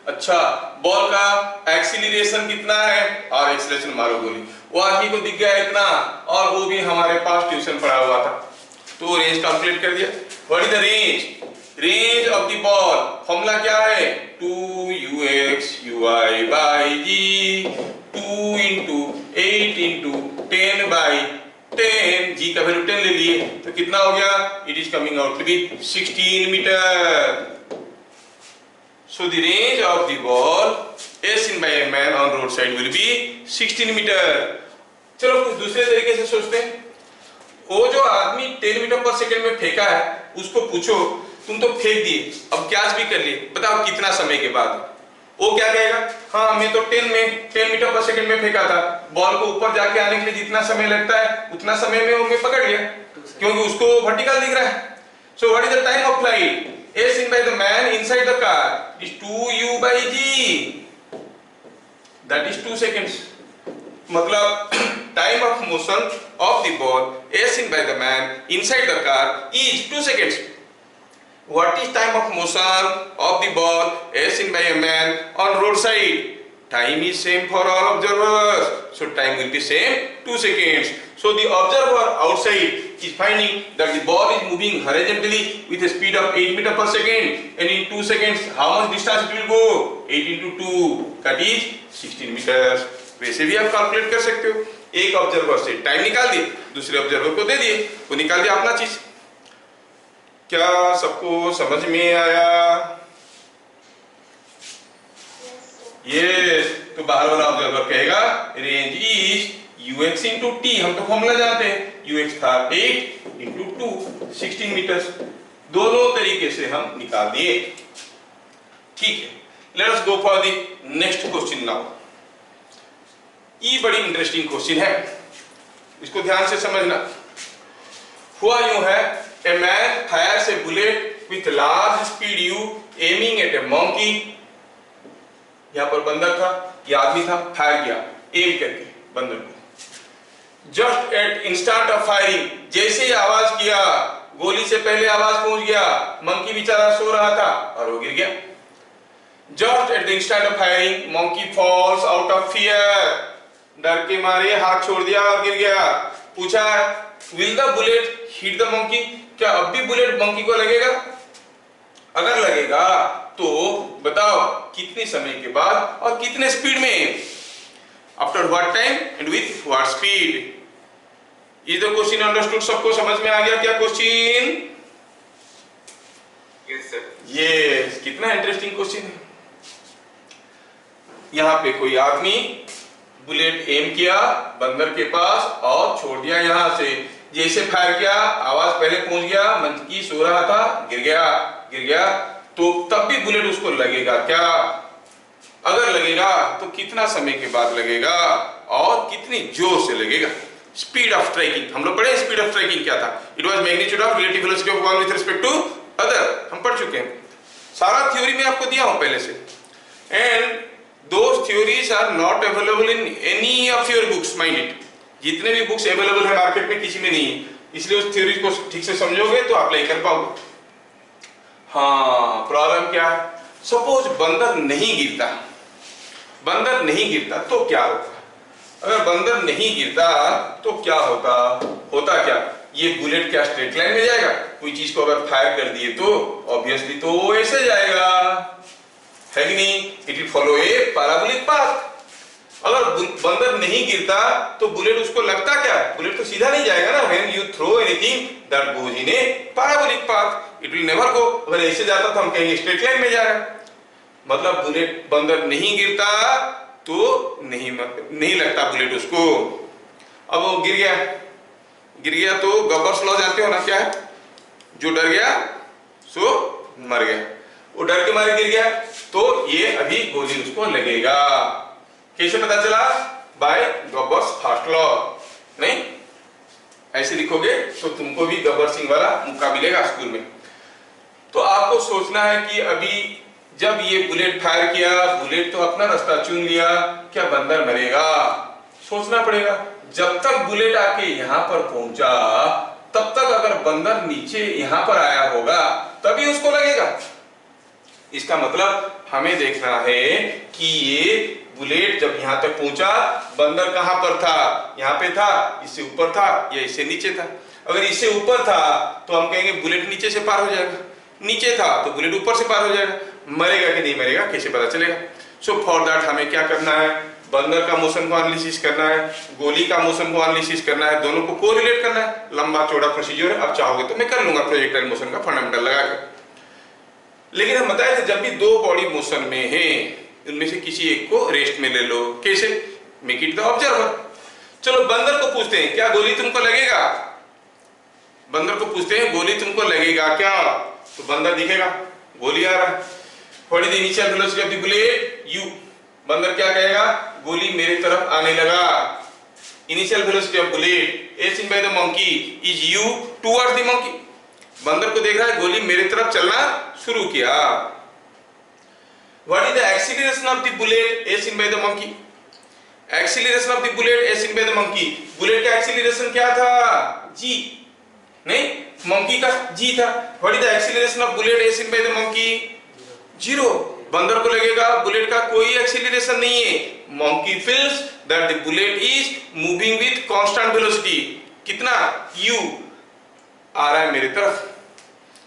अच्छा, बॉल का एक्सीलरेशन कितना है? और एक्सीलरेशन मारो गोली, वो आदमी को दिख गया इतना, और वो भी हमारे पास ट्यूशन पढ़ा हुआ था, तो रेंज कैलकुलेट कर दिया। What is the range of the ball? Formula क्या है? 2ux ui by g, 2 into 8 into 10 by 10, g का वैल्यू 10 ले लिए तो कितना हो गया? It is coming out to be 16 metre. So the range of the ball as seen by a man on road side will be 16 metre. चलो कुछ दूसरे तरीके से सोचते हैं। वो जो आदमी 10 मीटर पर सेकंड में फेंका है, उसको पूछो तुम तो फेंक दिए, अब कैच भी कर लिए, बताओ कितना समय के बाद? वो क्या कहेगा? हाँ, मैं तो 10 मीटर पर सेकंड में फेंका था, बॉल को ऊपर जाके आने के लिए जितना समय लगता है उतना समय में मैं पकड़ लिया, क्योंकि उसको वर्टिकल दिख रहा है। So what is the time of flight as seen by the man inside the car? Is 2u by g, that is 2 seconds। मतलब time of motion of the ball as seen by the man inside the car is 2 seconds। What is time of motion of the ball as seen by a man on roadside? Time is same for all observers, so time will be same 2 seconds। So the observer outside is finding that the ball is moving horizontally with a speed of 8 meter per second, and in 2 seconds how much distance it will go? 8 into 2, that is 16 meters। वैसे भी आप कैलकुलेट कर सकते हो, एक ऑब्जर्वर से टाइम निकाल दिए, दूसरे ऑब्जर्वर को दे दिए, वो निकाल दिया अपना चीज। क्या सबको समझ में आया? यस, तो बाहर वाला ऑब्जर्वर कहेगा range is ux into T, हम तो फॉर्मूला जानते हैं, ux था 8 इंटू 2 16 मीटर्स। दोनों तरीके से हम निकाल दिए। ठीक है, late us go for the next question now. ये बड़ी इंटरेस्टिंग क्वेश्चन है, इसको ध्यान से समझना। हुआ यूं है, a man fires a bullet with large speed u aiming at a monkey. यहां पर बंदर था, ये आदमी था, फायर किया एम करके बंदर को। Just at instant of firing, जैसे ही आवाज किया, गोली से पहले आवाज पहुंच गया, मंकी बेचारा सो रहा था और वो गिर गया। Just at the instant of firing monkey falls out of fear, डर के मारे हाथ छोड़ दिया और गिर गया। पूछा will the bullet hit the monkey, क्या अब भी बुलेट मंकी को लगेगा? अगर लगेगा तो बताओ कितने समय के बाद और कितने स्पीड में, after what time and with what speed. Is the question understood? सबको समझ में आ गया क्या क्वेश्चन? Yes sir. यस, कितना इंटरेस्टिंग क्वेश्चन है। यहां पे कोई आदमी बुलेट एम किया बंदर के पास और छोड़ दिया यहां से। जैसे फायर किया, आवाज पहले पहुंच गया, मंकी सो रहा था, गिर गया, तो तब भी बुलेट उसको लगेगा क्या? अगर लगेगा तो कितना समय के बाद लगेगा और कितनी जोर से लगेगा? स्पीड ऑफ स्ट्राइकिंग, हम लोग पढ़े स्पीड ऑफ स्ट्राइकिंग क्या था? It was magnitude of relative velocity of one with respect to other, हम पढ़ चुके हैं। सारा थ्योरी में आपको दिया हूं पहले से। And those theories are not available in any of your books, mind it. जितने भी बुक्स अवेलेबल है मार्केट में किसी में नहीं है, इसलिए उस थ्योरी को ठीक से समझोगे तो अप्लाई कर पाओगे। हाँ, प्रॉब्लम क्या है? सपोज बंदर नहीं गिरता तो क्या होता? अगर बंदर नहीं गिरता तो क्या होता क्या? ये बुलेट क्या स्ट्रेट लाइन में जाएगा? कोई चीज को अगर फायर कर दिए तो ऑब्वियसली तो वो ऐसे जाएगा, है कि नहीं? It will follow A parabolic path. अगर बंदर नहीं गिरता तो बुलेट उसको लगता क्या? बुलेट तो सीधा नहीं जाएगा ना। When you throw anything that goes in a parabolic path, it will never go. अगर ऐसे जाता तो हम कहेंगे स्ट्रेट लाइन में जा रहा है। मतलब बुलेट, बंदर नहीं गिरता तो नहीं लगता बुलेट उसको। अब वो गिर गया तो गब्बर्स लॉ जानते हो ना क्या है? जो डर गया सो मर गया। वो डर के मारे गिर गया तो ये अभी गोली उसको लगेगा। कैसे पता चला? By Gabbar's first law. नहीं, ऐसे लिखोगे तो तुमको भी गब्बर सिंह वाला मौका मिलेगा स्कूल में। तो आपको सोचना है कि अभी जब ये बुलेट फायर किया, बुलेट तो अपना रास्ता चुन लिया, क्या बंदर मरेगा? सोचना पड़ेगा। जब तक बुलेट आके यहां पर पहुंचा तब तक अगर बंदर नीचे यहां पर आया होगा तभी उसको लगेगा। इसका मतलब हमें देखना है कि ये बुलेट जब यहां तक पहुंचा, बंदर कहां पर था? यहां पे था, इससे ऊपर था या इससे नीचे था? अगर इससे ऊपर था तो हम कहेंगे बुलेट नीचे से पार हो जाएगा, नीचे था तो बुलेट ऊपर से पार हो जाएगा। मरेगा कि नहीं मरेगा कैसे पता चलेगा? सो फॉर दैट हमें क्या करना है? बंदर का मोशन को एनालिसिस करना है, गोली का मोशन को एनालिसिस करना है, दोनों को कोरिलेट करना है। लंबा चौड़ा प्रोसीजर है, अब चाहोगे तो मैं कर लूंगा प्रोजेक्टाइल मोशन का फंडामेंटल लगाकर। लेकिन हम बताए थे जब भी दो बॉडी मोशन में है, उनमें से किसी एक को रेस्ट में ले लो। कैसे? Make it the observer. चलो बंदर को पूछते हैं, क्या गोली तुमको लगेगा? बंदर को पूछते हैं गोली तुमको लगेगा क्या? तो बंदर दिखेगा, गोली आ रहा है। What is the initial velocity of the bullet? u। बंदर क्या कहेगा? गोली मेरे तरफ आने लगा। Initial velocity of bullet as seen by the monkey is u towards the monkey. बंदर को देख रहा है गोली मेरे तरफ चलना शुरू किया। What is the acceleration of the bullet as seen by the monkey? Acceleration of the bullet as seen by the monkey. Bullet का एक्सीलरेशन क्या था? g। नहीं, मंकी का g था। What is the acceleration of bullet as seen by the monkey? 0। बंदर को लगेगा बुलेट का कोई एक्सीलरेशन नहीं है। Monkey feels that the bullet is moving with constant velocity. कितना? u आ रहा है मेरी तरफ।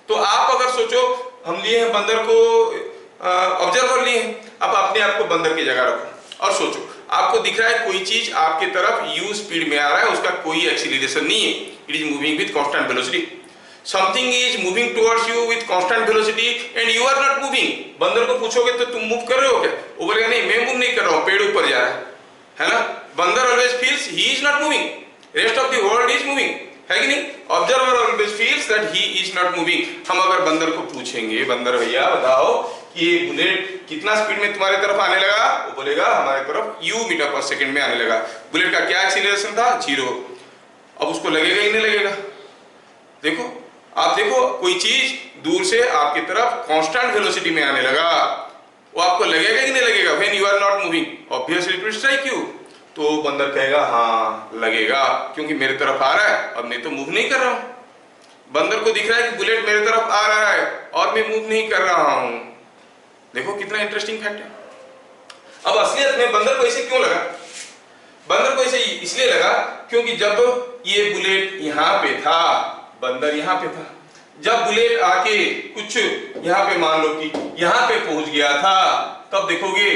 तो आप अगर सोचो, हम लिए हैं बंदर को ऑब्जर्वर लिए हैं, अब अपने आप को बंदर की जगह रखो और सोचो, आपको दिख रहा है कोई चीज आपके तरफ u स्पीड में आ रहा है, उसका कोई एक्सीलरेशन नहीं है, it is moving with constant velocity. Something is moving towards you with constant velocity and you are not moving. बंदर को पूछोगे तो तुम मूव कर रहे हो क्या, वो बोलेगा नहीं मैं मूव नहीं कर रहा हूँ, पेड़ ऊपर जा रहा है ना। बंदर always feels he is not moving, rest of the world is moving, है कि नहीं। Observer always feels that he is not moving. हम अगर बंदर को पूछेंगे कि भैया बताओ कि ये बुलेट कितना स्पीड में तुम्हारी तरफ आने लगा, वो बोलेगा हमारे तरफ u मीटर पर सेकंड में आने लगा। बुलेट का क्या एक्सीलरेशन था, 0। अब उसको लगेगा ही नहीं लगेगा। देखो आप देखो कोई चीज दूर से आपकी तरफ कांस्टेंट वेलोसिटी में आने लगा, वो आपको लगेगा कि नहीं लगेगा। When you are not moving obviously it will strike you. तो बंदर कहेगा हाँ लगेगा, क्योंकि मेरे तरफ आ रहा है और मैं तो मूव नहीं कर रहा हूं। बंदर को दिख रहा है कि बुलेट मेरे तरफ आ रहा है और मैं मूव नहीं कर रहा हूं। देखो कितना इंटरेस्टिंग फैक्ट है। अब असलियत में बंदर को ऐसे क्यों लगा, बंदर को ऐसे इसलिए लगा क्योंकि जब ये बुलेट यहाँ पे था, बंदर यहाँ पे था, जब बुलेट आके कुछ यहाँ पे मान लो कि यहाँ पे पहुंच गया था, तब देखोगे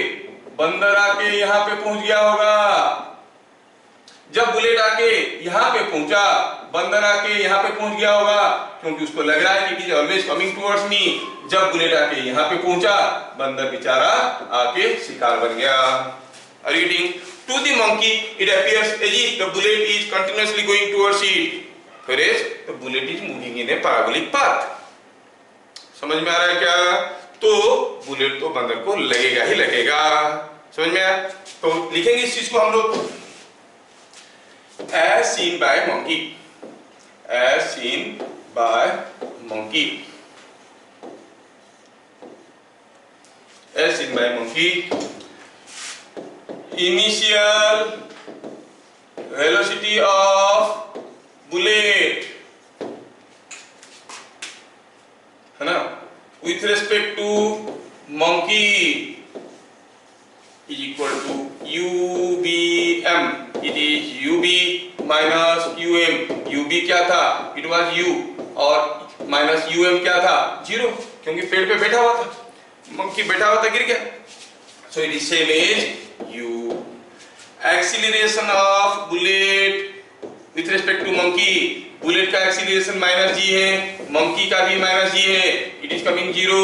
बंदर आके यहाँ पे पहुंच गया होगा। जब बुलेट आके यहाँ पे पहुंचा, बंदर आके यहाँ पे पहुंच गया होगा, क्योंकि उसको लग रहा है कि it is always coming towards me. जब बुलेट आके यहाँ पे पहुंचा, बंदर बेचारा आके शिकार बन गया। Reading to the monkey it appears as if the bullet is continuously going towards it, whereas the bullet is moving in a parabolic path। समझ में आ रहा है क्या। तो बुलेट तो बंदर को लगेगा ही लगेगा, समझ में आया। तो लिखेंगे इस चीज को हम लोग as seen by monkey, as seen by monkey, as seen by monkey, initial velocity of bullet, है ना, with respect to monkey is equal to UBM। it is UB minus UM। UB क्या था, it was U, और minus UM क्या था, 0, क्योंकि पेड़ पे बैठा हुआ था, मंकी बैठा हुआ था, गिर गया। so it is same as U। acceleration of bullet with respect to monkey, bullet का एक्सीलरेशन -g है, मंकी का भी -g है, it is coming 0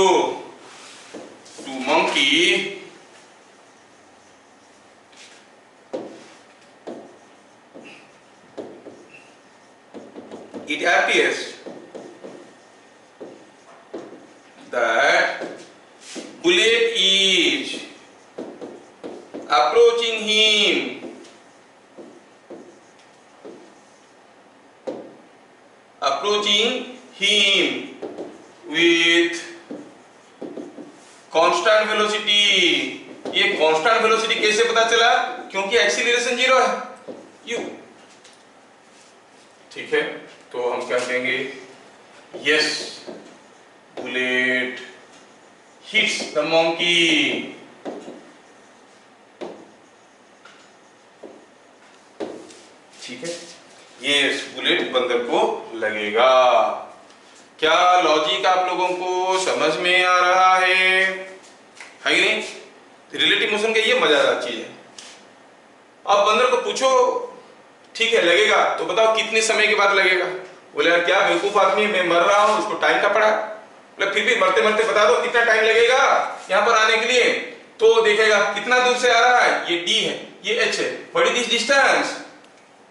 to monkey. It appears that bullet is approaching him with constant velocity. ये कांस्टेंट वेलोसिटी कैसे पता चला, क्योंकि एक्सीलरेशन 0 है, u। ठीक है, तो हम क्या कहेंगे, yes bullet hits the monkey. ठीक है, ये बुलेट बंदर को लगेगा। क्या लॉजिक आप लोगों को समझ में आ रहा है कि नहीं। रिलेटिव मोशन का ये मजेदार चीज है। अब बंदर को पूछो ठीक है लगेगा, तो बताओ कितने समय के बाद लगेगा। बोले यार क्या बेवकूफ आदमी, मैं मर रहा हूं, उसको टाइम का पड़ा। बोले फिर भी मरते मरते बता दो कितना टाइम लगेगा यहाँ पर आने के लिए। तो देखेगा कितना दूर से आ रहा है, ये d है, ये h है, व्हाट इज दिस डिस्टेंस।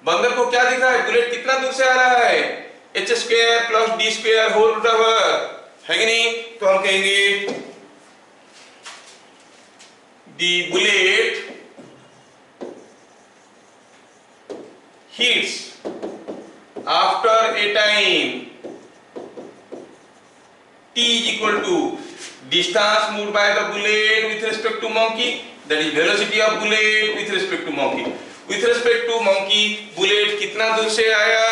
बंदर को क्या दिख रहा है, बुलेट कितना दूर से आ रहा है, h square plus d square whole root over, है कि नहीं। तो हम कहेंगे the bullet hits after a time t is equal to distance moved by the bullet with respect to monkey, that is velocity of bullet with respect to monkey। with respect to monkey bullet कितना दूर से आया,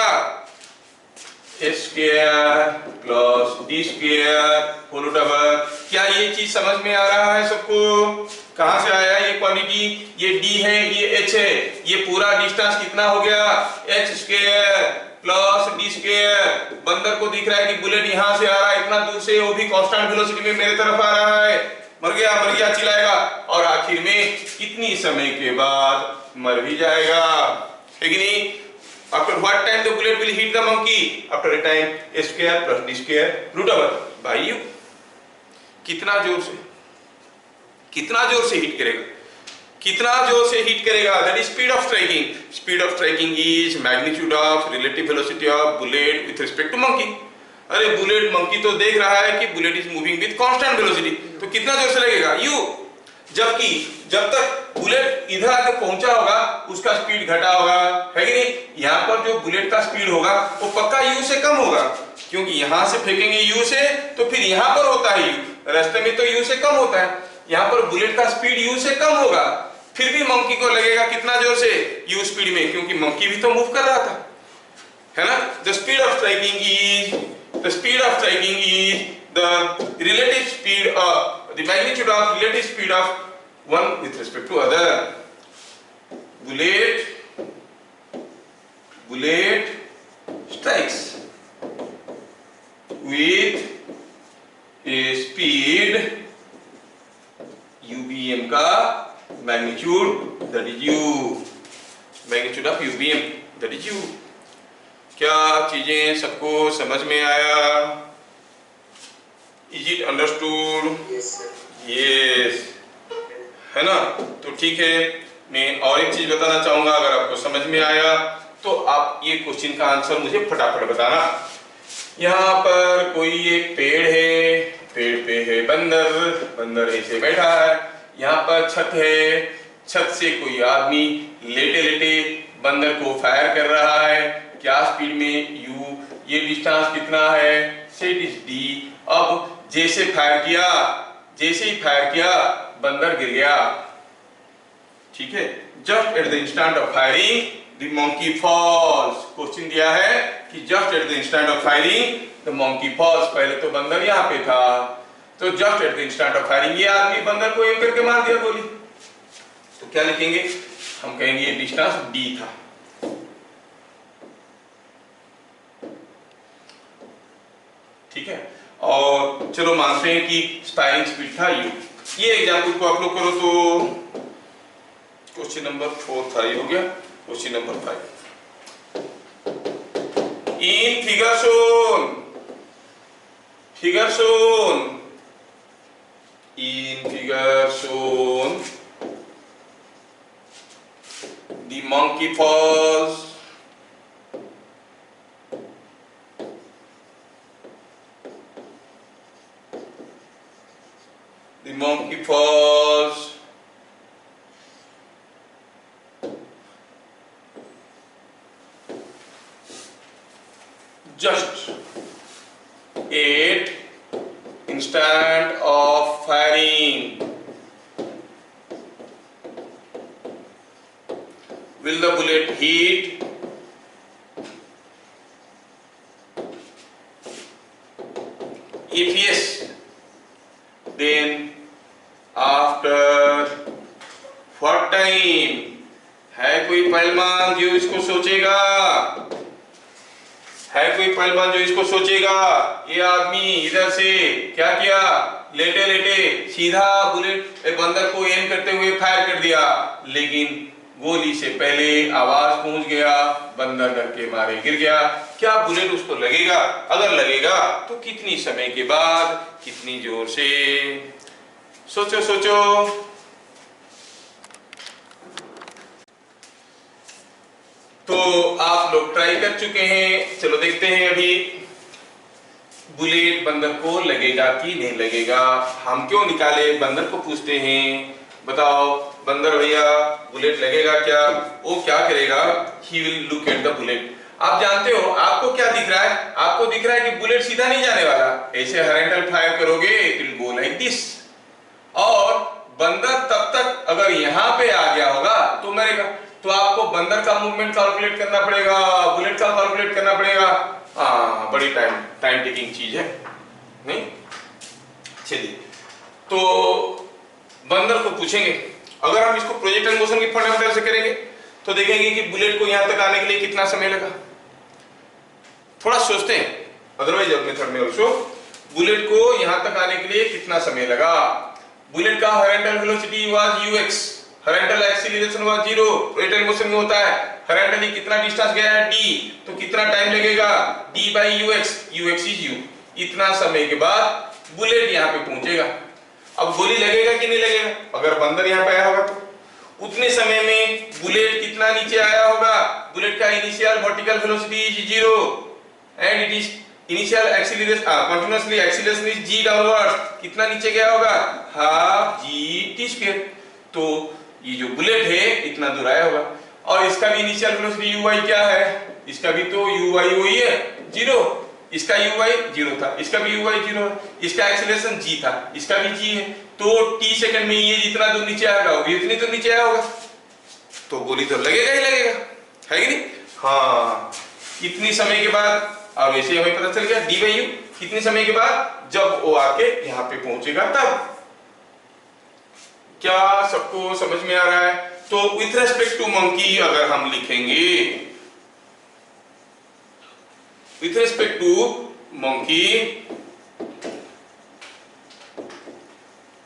h square plus d square whole root over। क्या ये चीज समझ में आ रहा है सबको, कहां से आया ये क्वांटिटी, ये d है, ये h है, ये पूरा डिस्टेंस कितना हो गया, h square plus d square. बंदर को दिख रहा है कि बुलेट यहां से आ रहा है इतना दूर से, वो भी कांस्टेंट वेलोसिटी में मेरे तरफ आ रहा है, मर गया चिल्लाएगा, और आखिर में कितनी समय के बाद मर भी जाएगा, है कि नहीं। After what time the bullet will hit the monkey? After a time a square plus d square root over by u. कितना जोर से हिट करेगा, कितना जोर से हिट करेगा, that is speed of striking. Speed of striking is magnitude of relative velocity of bullet with respect to monkey. अरे बुलेट, मंकी तो देख रहा है कि bullet is moving with constant velocity, तो कितना जोर से लगेगा u. जबकि जब तक बुलेट इधर आके पहुंचा होगा उसका स्पीड घटा होगा, है कि नहीं. यहाँ पर जो बुलेट का स्पीड होगा वो पक्का u से कम होगा, क्योंकि यहाँ से फेंकेंगे u से तो फिर यहाँ पर होता है u, रास्ते में तो u से कम होता है. यहाँ पर बुलेट का स्पीड u से कम होगा, फिर भी मंकी को लगेगा कितना जोर से, u स्पीड में, क्योंकि मंकी भी तो मूव कर रहा था, है ना. The speed of striking is the relative speed of the magnitude of relative speed of one with respect to other. Bullet strikes with a speed UBM का magnitude, that is u. Magnitude of UBM, that is u. क्या चीजें सबको समझ में आया? Is it understood? Yes, sir. Yes. है ना. तो ठीक है, मैं और एक चीज बताना चाहूंगा. अगर आपको समझ में आया तो आप ये क्वेश्चन का आंसर मुझे फटाफट बताना. यहाँ पर कोई एक पेड़ है, पेड़ पे है बंदर, बंदर ऐसे बैठा है. यहाँ पर छत है, छत से कोई आदमी लेटे लेटे बंदर को फायर कर रहा है. क्या स्पीड में u, ये डिस्टेंस कितना है, सेट इज d. अब जैसे ही फायर किया बंदर गिर गया, ठीक है. Just at the instant of firing the monkey falls. Question दिया है कि just at the instant of firing the monkey falls. पहले तो बंदर यहाँ पे था, तो just at the instant of firing ये आदमी बंदर को एम करके मार दिया गोली. तो क्या लिखेंगे, हम कहेंगे ये डिस्टेंस d था. ठीक है. और चलो मानते हैं कि फायरिंग स्पीड था u. ये एग्जाम्पल को आप लोग करो तो क्वेश्चन नंबर 4 था, ये हो गया. Question number 5. In figure shown the monkey falls just at instant of firing. Will the bullet hit? If yes, then after what time? है कोई पहलवान जो इसको सोचेगा? है कोई पहलवान जो इसको सोचेगा? ये आदमी इधर से क्या किया, लेटे लेटे सीधा बुलेट बंदर को एम करते हुए फायर कर दिया, लेकिन गोली से पहले आवाज पहुंच गया, बंदर डर के मारे गिर गया. क्या बुलेट उसको लगेगा? अगर लगेगा तो कितनी समय के बाद, कितनी जोर से? सोचो. तो आप लोग ट्राई कर चुके हैं. चलो देखते हैं अभी बुलेट बंदर को लगेगा कि नहीं लगेगा. हम क्यों निकाले, बंदर को पूछते हैं. बताओ बंदर भैया, बुलेट लगेगा क्या? वो क्या करेगा, he will look at the bullet. आप जानते हो आपको क्या दिख रहा है? आपको दिख रहा है कि बुलेट सीधा नहीं जाने वाला. ऐसे हॉरिजॉन्टल फायर करोगे it will go like this. और बंदर तब तक अगर यहाँ पे आ गया होगा तो मरेगा. तो आपको बंदर का मूवमेंट कैलकुलेट करना पड़ेगा, बुलेट का कैलकुलेट करना पड़ेगा. हाँ, बड़ी टाइम टेकिंग चीज है नहीं. चलिए, तो बंदर को पूछेंगे. अगर हम इसको प्रोजेक्टाइल मोशन की फंडामेंटल से करेंगे तो देखेंगे कि बुलेट को यहां तक आने के लिए कितना समय लगा. थोड़ा सोचते हैं, अदरवाइज मेथड में ऑल्सो बुलेट को यहां तक आने के लिए कितना समय लगा. बुलेट का horizontal velocity was ux, horizontal acceleration was 0, projectile motion में होता है हॉरिजॉन्टली कितना डिस्टेंस गया है d, तो कितना टाइम लगेगा d by ux, ux is u। इतना समय के बाद बुलेट यहाँ पे पहुंचेगा। अब गोली लगेगा कि नहीं लगेगा? अगर बंदर यहाँ पे आया होगा तो उतने समय में बुलेट कितना नीचे आया होगा? बुलेट का initial vertical velocity is 0 and it is initial acceleration continuously acceleration is g downwards. कितना नीचे गया होगा? Half g(t²). तो ये जो बुलेट है इतना दूर आया होगा और इसका भी इनिशियल वेलोसिटी uy क्या है? इसका भी तो uy वही है 0, इसका uy 0 था, इसका भी uy 0 है, इसका एक्सीलरेशन g था, इसका भी g है। तो t सेकंड में ये जितना दूर नीचे आएगा वो भी इतनी दूर नीचे आया होगा, तो गोली तो लगेगा ही लगेगा, है कि नहीं? हाँ, कितनी समय के बाद? अब ऐसे हमें पता चल गया d बाई u कितने समय के बाद, जब वो आके यहाँ पे पहुंचेगा तब। क्या सबको समझ में आ रहा है? तो विथ रेस्पेक्ट टू मंकी अगर हम लिखेंगे, विथ रेस्पेक्ट टू मंकी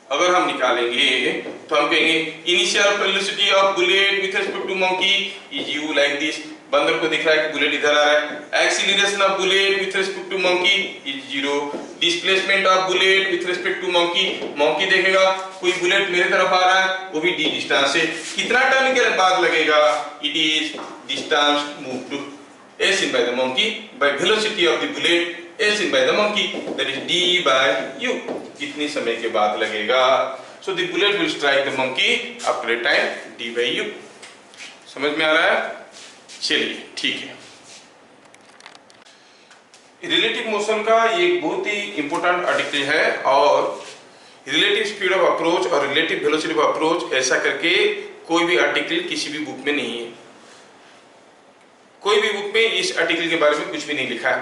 अगर हम निकालेंगे तो हम कहेंगे initial velocity of bullet with respect to monkey is u like this. बंदर को दिख रहा है कि बुलेट इधर आ रहा है। Acceleration of bullet with respect to monkey is 0। Displacement of bullet with respect to monkey, monkey देखेगा कोई बुलेट मेरे तरफ आ रहा है वो भी d डिस्टेंस से, कितना टर्न के बाद लगेगा? It is distance move to as seen by the monkey by velocity of the bullet as seen by the monkey, that is d by u। कितनी समय के बाद लगेगा? so the bullet will strike the monkey after a time d by u। समझ में आ रहा है? चलिए ठीक है। रिलेटिव मोशन का एक बहुत ही इंपॉर्टेंट आर्टिकल है और रिलेटिव स्पीड ऑफ अप्रोच और रिलेटिव वेलोसिटी ऑफ अप्रोच ऐसा करके कोई भी आर्टिकल किसी भी बुक में नहीं है। कोई भी बुक में इस आर्टिकल के बारे में कुछ भी नहीं लिखा है।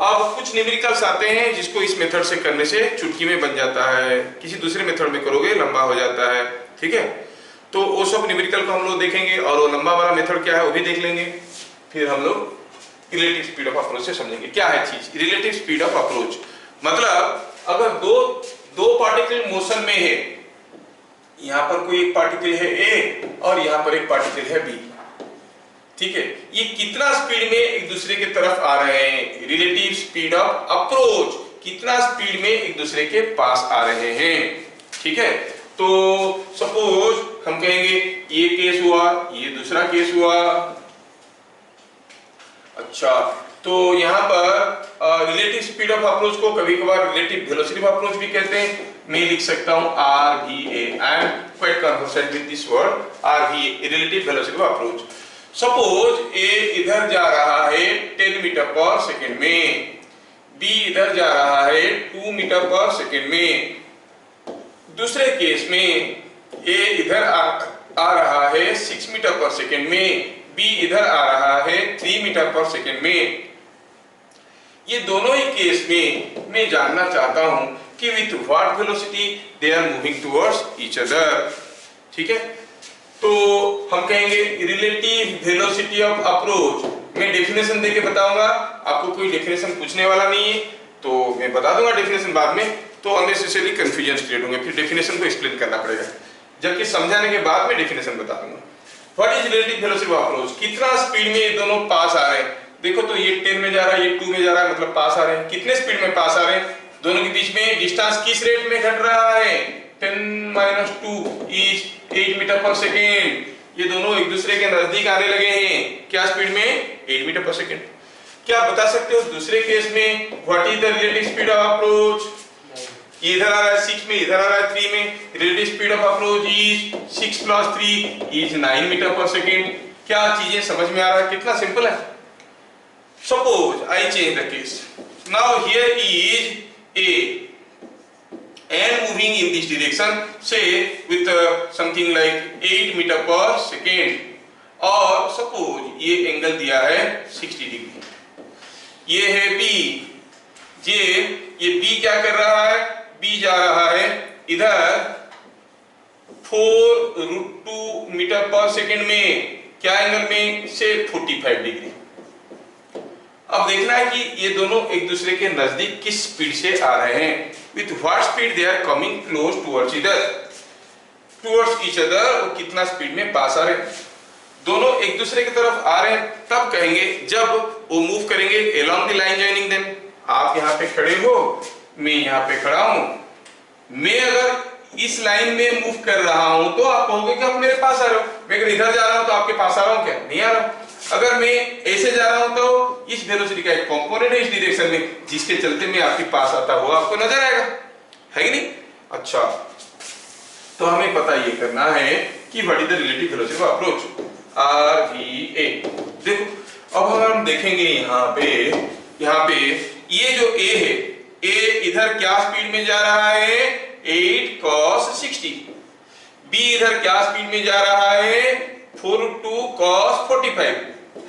अब कुछ न्यूमेरिकल्स आते हैं जिसको इस मेथड से करने से चुटकी में बन जाता है, किसी दूसरे मेथड में करोगे लंबा हो जाता है, ठीक है? तो वो सब न्यूमेरिकल को हम लोग देखेंगे और वो लंबा वाला मेथड क्या है वो भी देख लेंगे। फिर हम लोग रिलेटिव स्पीड ऑफ अप्रोच से समझेंगे क्या है चीज रिलेटिव स्पीड ऑफ अप्रोच। मतलब अगर दो पार्टिकल मोशन में है, यहाँ पर कोई एक पार्टिकल है ए और यहाँ पर एक पार्टिकल है बी, ठीक है? ये कितना स्पीड में एक दूसरे के तरफ आ रहे हैं? रिलेटिव स्पीड ऑफ अप्रोच, कितना स्पीड में एक दूसरे के पास आ रहे हैं, ठीक है? तो सपोज हम कहेंगे ये केस हुआ, ये दूसरा केस हुआ। अच्छा, तो यहाँ पर रिलेटिव स्पीड ऑफ अप्रोच को कभी कभार रिलेटिव वेलोसिटी ऑफ अप्रोच भी कहते हैं। मैं लिख सकता हूँ RVA, I am quite conversant with this word RVA, relative velocity of approach. Suppose A इधर जा रहा है 10 मीटर पर सेकेंड में, बी इधर जा रहा है 2 मीटर पर सेकेंड में। दूसरे केस में ए इधर आ रहा है 6 मीटर पर सेकेंड में, बी इधर आ रहा है 3 मीटर पर सेकेंड में। ये दोनों ही केस में मैं जानना चाहता हूं कि with what velocity they are moving towards each other, ठीक है? तो हम कहेंगे रिलेटिव वेलोसिटी ऑफ अप्रोच। मैं डेफिनेशन देके बताऊंगा, आपको कोई डेफिनेशन पूछने वाला नहीं है तो मैं बता दूंगा डेफिनेशन बाद में, तो अननेसेसरी कंफ्यूजन क्रिएट होंगे, फिर डेफिनेशन को एक्सप्लेन करना पड़ेगा, जबकि समझाने के बाद में डेफिनेशन बता दूंगा। What is relative velocity of approach? कितना स्पीड में ये दोनों पास आ रहे हैं? देखो तो ये 10 में जा रहा है, ये 2 में जा रहा है, मतलब पास आ रहे हैं। कितने स्पीड में पास आ रहे हैं? दोनों के बीच में डिस्टेंस किस रेट में घट रहा है? 10 - 2 इज 8 मीटर पर सेकेंड। ये दोनों एक दूसरे के नजदीक आने लगे हैं, क्या स्पीड में? 8 मीटर पर सेकेंड। क्या बता सकते हो दूसरे केस में what is the relative speed of approach? इधर आ रहा है 6 में, इधर आ रहा है 3 में, relative speed of approach is 6 + 3 is 9 metre per second. क्या चीजें समझ में आ रहा है? कितना सिंपल है। Suppose I change the case, now here is a and moving in this direction, say with something like 8 meter per second, और suppose ये एंगल दिया है 60 डिग्री। ये है B, ये B क्या कर रहा है? B जा रहा है इधर 4√2 मीटर पर सेकेंड में, क्या एंगल में? से 45 डिग्री। अब देखना है कि ये दोनों एक दूसरे के नजदीक किस स्पीड से आ रहे हैं, with what speed they are coming close towards each other, और कितना स्पीड में पास आ रहे हैं। दोनों एक दूसरे की तरफ आ रहे हैं तब कहेंगे जब वो मूव करेंगे along the line joining them. आप यहाँ पे खड़े हो, मैं यहाँ पे खड़ा हूं, मैं अगर इस लाइन में मूव कर रहा हूं तो आप कहोगे कि आप मेरे पास आ रहे हो। मैं अगर इधर जा रहा हूं तो आपके पास आ रहा हूं क्या? नहीं आ रहा हूं। अगर मैं ऐसे जा रहा हूं तो इस वेलोसिटी का एक कंपोनेंट है इस डायरेक्शन में जिसके चलते मैं आपके पास आता हुआ आपको नजर आएगा, है कि नहीं? अच्छा, तो हमें पता ये करना है कि what is the relative velocity of approach RVA। देखो अब हम देखेंगे यहाँ पे ये जो A है, A इधर क्या स्पीड में जा रहा है? 8 cos 60। B इधर क्या स्पीड में जा रहा है? 4 cos 45,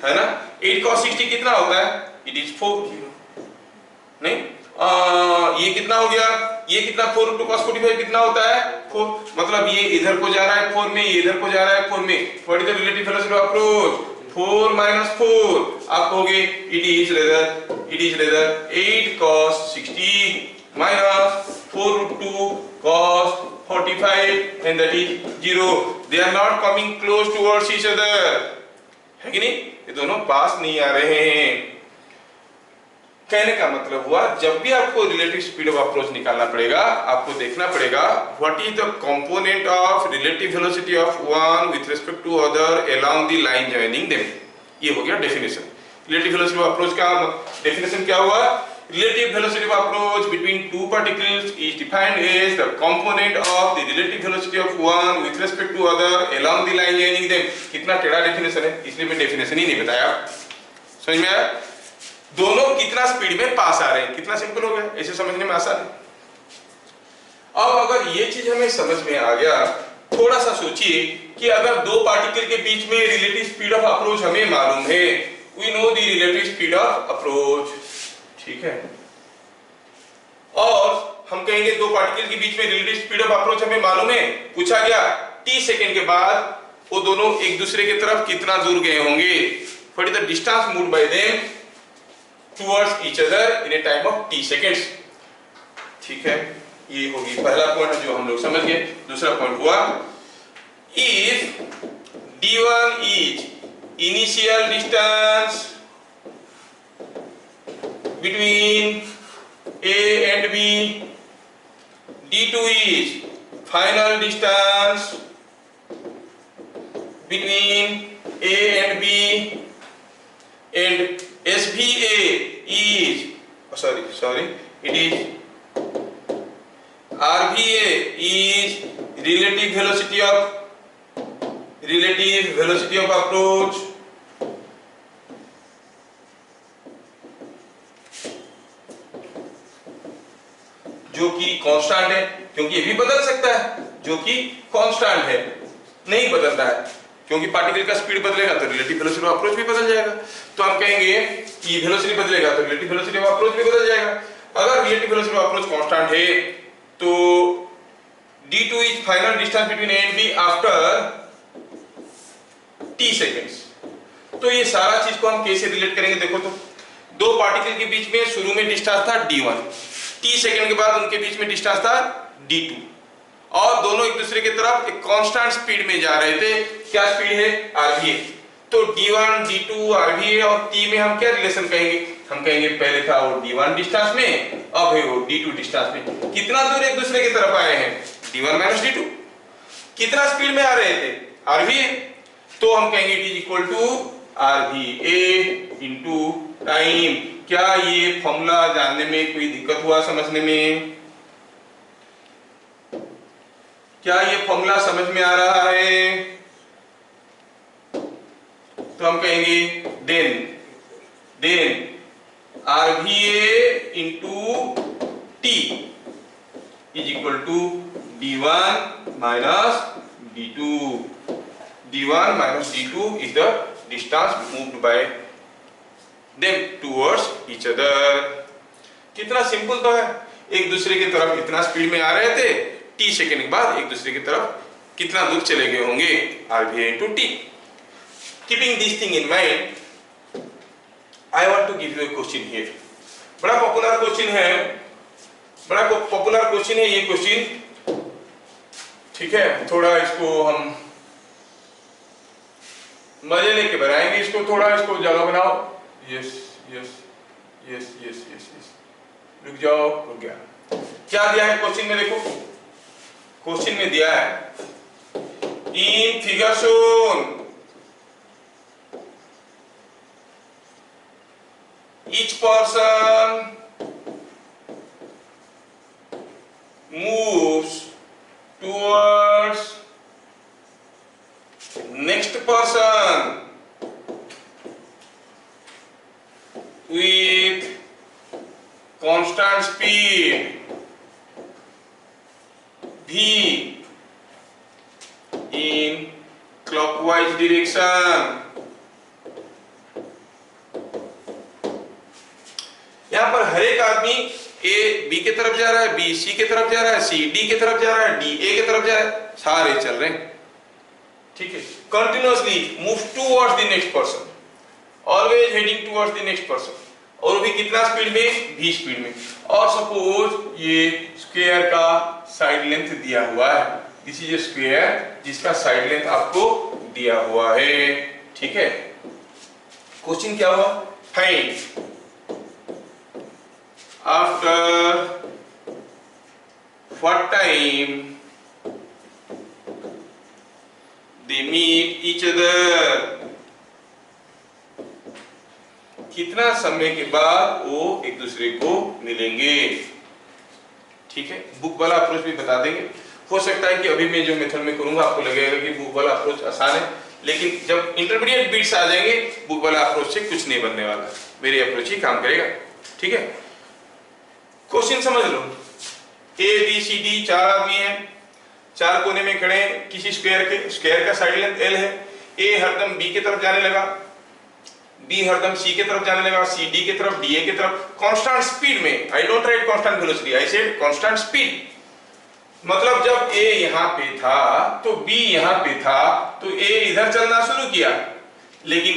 है ना? 8 cos 60 कितना होता है? It is 4। नहीं, ये कितना हो गया? ये कितना? 4 cos 45 कितना होता है? 4। मतलब ये इधर को जा रहा है 4 में, ये इधर को जा रहा है 4 में। What is the relative velocity of approach? 4 - 4। आप कहोगे it is rather 8 cos 60 minus 4 cos 45 and that is 0. They are not coming close towards each other, है कि नहीं? ये दोनों पास नहीं आ रहे हैं। कहने का मतलब हुआ जब भी आपको रिलेटिव स्पीड ऑफ अप्रोच निकालना पड़ेगा, आपको देखना पड़ेगा what is the component of relative velocity of one with respect to other along the line joining them. ये हो गया definition. Relative velocity of approach का डेफिनेशन क्या हुआ? Relative velocity of approach between two particles is defined as the component of the relative velocity of one with respect to other along the line joining them. कितना टेढ़ा डेफिनेशन है, इसलिए मैं डेफिनेशन ही नहीं बताया। समझ में आया? दोनों कितना स्पीड में पास आ रहे हैं, कितना सिंपल हो गया, ऐसे समझने में आसान है। अब अगर ये चीज हमें समझ में आ गया, थोड़ा सा सोचिए कि अगर दो पार्टिकल के बीच में रिलेटिव स्पीड ऑफ अप्रोच हमें मालूम है, we know the relative speed of approach, ठीक है, और हम कहेंगे दो पार्टिकल के बीच में रिलेटिव स्पीड ऑफ अप्रोच हमें मालूम है, पूछा गया t सेकंड के बाद वो दोनों एक दूसरे की तरफ कितना दूर गए होंगे? What is the distance moved by them towards each other in a time of t seconds। ठीक है, ये होगी पहला पॉइंट जो हम लोग समझ गए। दूसरा पॉइंट हुआ if d1 is initial distance between A and B, d2 is final distance between A and B, and SVA is it is RVA is relative velocity of approach, जो कि कांस्टेंट है, क्योंकि ये भी बदल सकता है, जो कि कांस्टेंट है, नहीं बदलता है क्योंकि पार्टिकल का स्पीड बदलेगा तो रिलेटिव वेलोसिटी ऑफ अप्रोच भी बदल जाएगा। तो हम कहेंगे कि वेलोसिटी बदलेगा तो रिलेटिव वेलोसिटी ऑफ अप्रोच भी बदल जाएगा। अगर relative velocity of approach constant है तो d2 is final distance between A and B after t seconds. तो ये सारा चीज को हम कैसे रिलेट करेंगे? देखो तो दो पार्टिकल के बीच में शुरू में डिस्टेंस था d1, t सेकंड के बाद उनके बीच में डिस्टेंस था d2, और दोनों एक दूसरे की तरफ एक कांस्टेंट स्पीड में जा रहे थे। क्या स्पीड है? RVA। तो d1 d2 RVA और t में हम क्या रिलेशन कहेंगे? हम कहेंगे पहले था वो d1 डिस्टेंस में, अब है वो d2 डिस्टेंस में। कितना दूर एक दूसरे की तरफ आए हैं? d1 - d2। कितना स्पीड में आ रहे थे? RVA। तो हम कहेंगे it is equal to RVA into time. क्या ये फॉर्मूला जानने में कोई दिक्कत हुआ समझने में? क्या ये फॉर्मूला समझ में आ रहा है? तो हम कहेंगे then RVA into T is equal to d1 minus d2। d1 minus d2 is the distance moved by them towards each other. कितना सिंपल तो है, एक दूसरे की तरफ इतना स्पीड में आ रहे थे, t सेकंड के बाद एक दूसरे की तरफ कितना दूर चले गए होंगे? RVA into T। Keeping this thing in mind, I want to give you a question here. बड़ा पॉपुलर क्वेश्चन है ये क्वेश्चन, ठीक है। थोड़ा इसको हम मजे लेके बनाएंगे इसको, थोड़ा इसको जगह बनाओ। Yes yes yes yes yes yes, रुक जाओ, रुक गया। क्या दिया है क्वेश्चन में? देखो क्वेश्चन में दिया है in figure shown each person moves towards next person with constant speed v in clockwise direction। यहां पर हर एक आदमी ए बी की तरफ जा रहा है, बी सी की तरफ जा रहा है, सी डी की तरफ जा रहा है, डी ए की तरफ जा रहा है, सारे चल रहे हैं, ठीक है। Continuously move towards the next person, always heading towards the next person, और भी कितना स्पीड में? v स्पीड में। और सपोज ये स्क्वायर का साइड लेंथ दिया हुआ है, दिस इज ए स्क्वायर जिसका साइड लेंथ आपको दिया हुआ है, ठीक है। क्वेश्चन क्या हुआ? Find after what time they meet each other, कितना समय के बाद वो एक दूसरे को मिलेंगे, ठीक है। बुक वाला अप्रोच भी बता देंगे। हो सकता है कि अभी मैं जो मेथड में करूंगा आपको लगेगा कि बुक वाला अप्रोच आसान है, लेकिन जब इंटरमीडिएट बिट्स आ जाएंगे बुक वाला अप्रोच से कुछ नहीं बनने वाला, मेरी अप्रोच ही काम करेगा, ठीक है। क्वेश्चन समझ लो, ए बी सी डी चार आदमी हैं, चार कोने में खड़े हैं किसी स्क्वायर के, स्क्वायर का साइड लेंथ एल है। ए हरदम बी की तरफ जाने लगा, बी हरदम सी की तरफ जाने लगा, सी डी की तरफ, डी ए की तरफ, कांस्टेंट स्पीड में। I don't write constant velocity, I said constant speed. मतलब जब ए यहां पे था तो बी यहां पे था, तो ए इधर चलना शुरू किया, लेकिन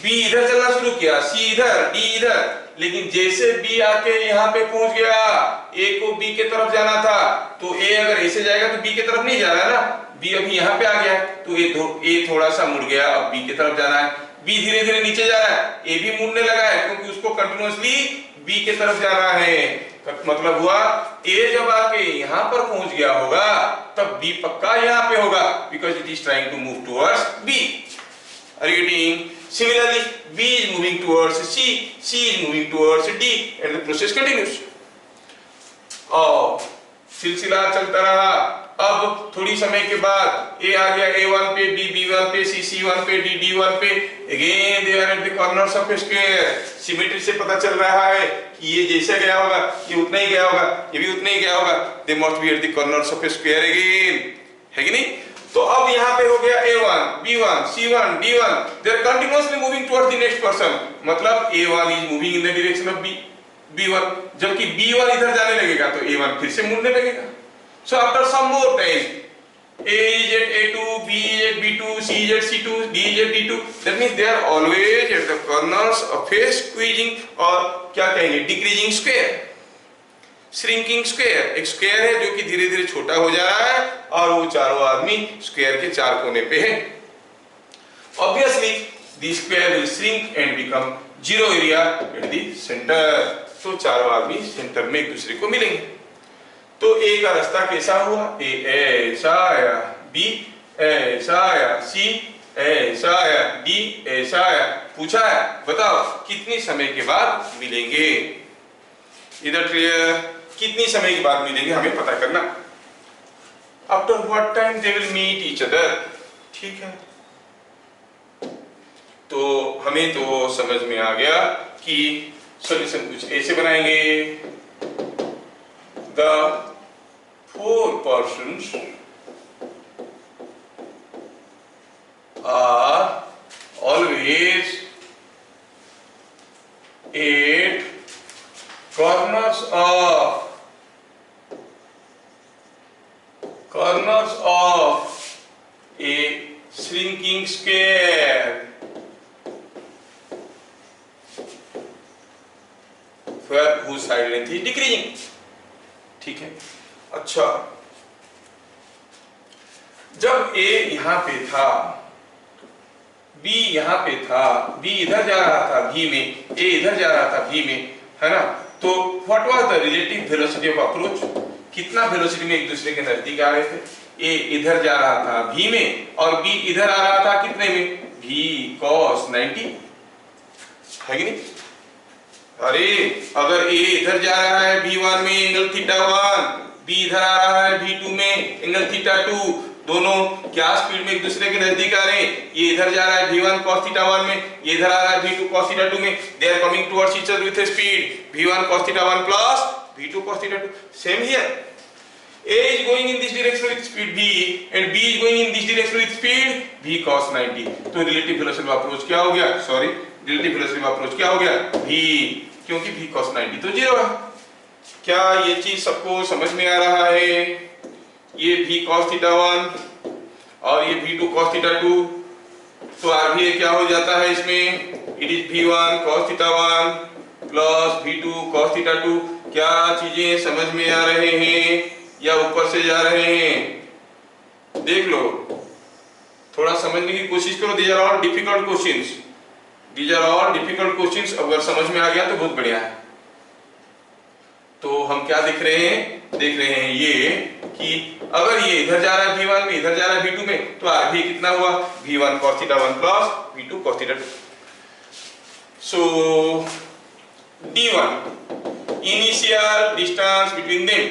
बी इधर चलना शुरू किया, सी इधर, डी इधर, लेकिन जैसे बी आके यहाँ पे पहुंच गया, ए को बी के तरफ जाना था, तो ए अगर ऐसे जाएगा तो बी के तरफ नहीं जा रहा है ना, बी अभी यहाँ पे आ गया, तो ए थोड़ा सा मुड़ गया, अब बी की तरफ जाना है। बी धीरे धीरे नीचे जा रहा है, ए भी मुड़ने लगा है, क्योंकि उसको कंटिन्यूअसली बी के तरफ जाना है। मतलब हुआ ए जब आके यहाँ पर पहुंच गया होगा तब बी पक्का यहाँ पे होगा, because it is trying to move towards B. Are you getting? Similarly, B is moving towards C, C is moving towards D, and the process continues. और सिलसिला चलता रहा। अब थोड़ी समय के बाद A आ गया A1 पे, B B1 पे, C C1 पे, D D1 पे। Again they are at the corners of a square. Symmetry से पता चल रहा है कि ये जैसे गया होगा ये उतना ही गया होगा, ये भी उतना ही गया होगा। They must be at the corners of a square again, है कि नहीं? तो अब यहाँ पे हो गया A1, B1, C1, D1, they are continuously moving towards the next person। मतलब A1 is moving in the direction of B1, जबकि B1 इधर जाने लगेगा तो A1 फिर से मुड़ने लगेगा। So after some more time, A is at A2, B is at B2, C is at C2, D is at D2, that means they are always at the corners of a squeezing और क्या कहेंगे decreasing square, श्रिंकिंग स्क्वायर। एक स्क्वायर है जो कि धीरे धीरे छोटा हो जा रहा है और वो चारों आदमी स्क्वायर के चार कोने पे हैं। Obviously the square will shrink and become zero area at the centre. तो चारों आदमी सेंटर में एक दूसरे को मिलेंगे। तो ए का रास्ता कैसा हुआ? ए ऐसा आया, बी ऐसा आया, सी ऐसा आया, डी ऐसा आया। पूछा है बताओ कितनी समय के बाद मिलेंगे? इधर क्लियर? कितनी समय के बाद मिलेंगे हमें पता करना। After what time they will meet each other, ठीक है। तो हमें तो समझ में आ गया कि सॉल्यूशन कुछ ऐसे बनाएंगे। The four persons are always at corners of a shrinking square where whose side length is decreasing, ठीक है। अच्छा, जब A यहाँ पे था B यहाँ पे था, B इधर जा रहा था V में, A इधर जा रहा था V में, है ना। तो what was the relative velocity of approach, कितना वेलोसिटी में एक दूसरे के नजदीक आ रहे थे। A इधर जा रहा था V में और B इधर आ रहा था कितने में, V cos 90, है कि नहीं। अरे अगर A इधर जा रहा है V1 में एंगल θ1, B इधर आ रहा है V2 में एंगल θ2, दोनों क्या स्पीड में एक दूसरे के नजदीक आ रहे हैं। ये इधर जा रहा है V1 cos θ1 में, ये इधर आ रहा है V2 cos θ2 में, they are coming towards each other with a speed V1 cos θ1 plus V2 cos θ2। Same here, A is going in this direction with speed V and B is going in this direction with speed V cos 90। तो रिलेटिव वेलोसिटी ऑफ अप्रोच क्या हो गया, sorry relative velocity of approach क्या हो गया, V, क्योंकि V cos 90 तो जीरो है। क्या ये चीज सबको समझ में आ रहा है। ये V cos θ1 और ये V2 cos θ2, तो RVA क्या हो जाता है इसमें, it is V1 cos θ1 plus V2 cos θ2। क्या चीजें समझ में आ रहे हैं या ऊपर से जा रहे हैं, देख लो, थोड़ा समझने की कोशिश करो। These are all difficult questions, these are all difficult questions. अगर समझ में आ गया तो बहुत बढ़िया है। तो हम क्या देख रहे हैं, देख रहे हैं ये कि अगर ये इधर जा रहा है V1 में, इधर जा रहा है V2 में, तो RV कितना हुआ, V1 cos θ1 plus V2 cos θ2। So D1, initial distance between them,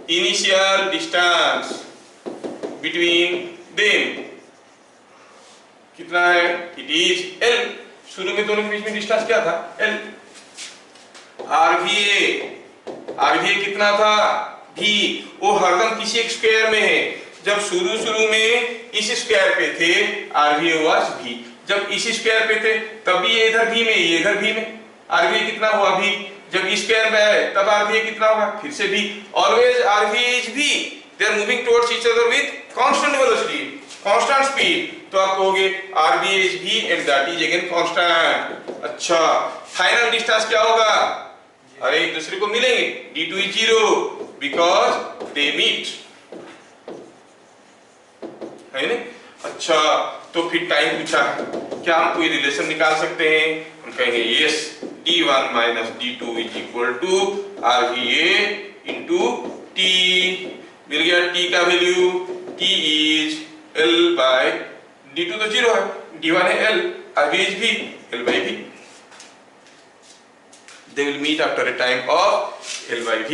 initial distance between them कितना है, it is L। शुरू में दोनों के बीच में डिस्टेंस क्या था, L। RVA कितना था, V, वो हरदम किसी एक स्क्वायर में है। जब शुरू में इस स्क्वायर पे थे RVA was V, जब इस स्क्वायर पे थे तब भी ये इधर V में, ये इधर V में, RVA कितना हुआ V। जब इस स्क्वायर में है तब RVA कितना होगा, फिर से V। Always RVA is V, they are moving towards each other with constant velocity, constant speed। तो आप कहोगे RVA is V and that is again constant। अच्छा, फाइनल डिस्टेंस क्या होगा, अरे एक दूसरे को मिलेंगे, D2 is 0 because they meet, है ना। अच्छा, तो फिर टाइम पूछा, क्या हम कोई रिलेशन निकाल सकते हैं, हम कहेंगे yes, D1 minus D2 is equal to RVA into T। मिल गया T का value, T is L by D2 तो 0 है, D1 है L, RVA is V, L by V। They will meet after a time of L by V।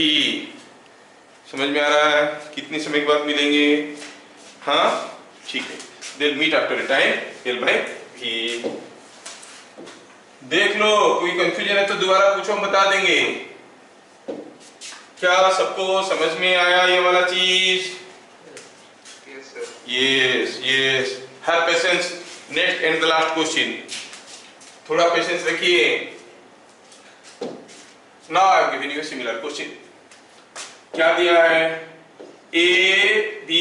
समझ में आ रहा है, कितने समय के बाद मिलेंगे, हाँ ठीक है, they will meet after a time L by V। देख लो, कोई कंफ्यूजन है तो दोबारा पूछो, हम बता देंगे। क्या सबको समझ में आया ये वाला चीज, yes yes, have patience. Next and the last question, थोड़ा पेशेंस रखिए। Now I have given you a similar question। क्या दिया है, A, B,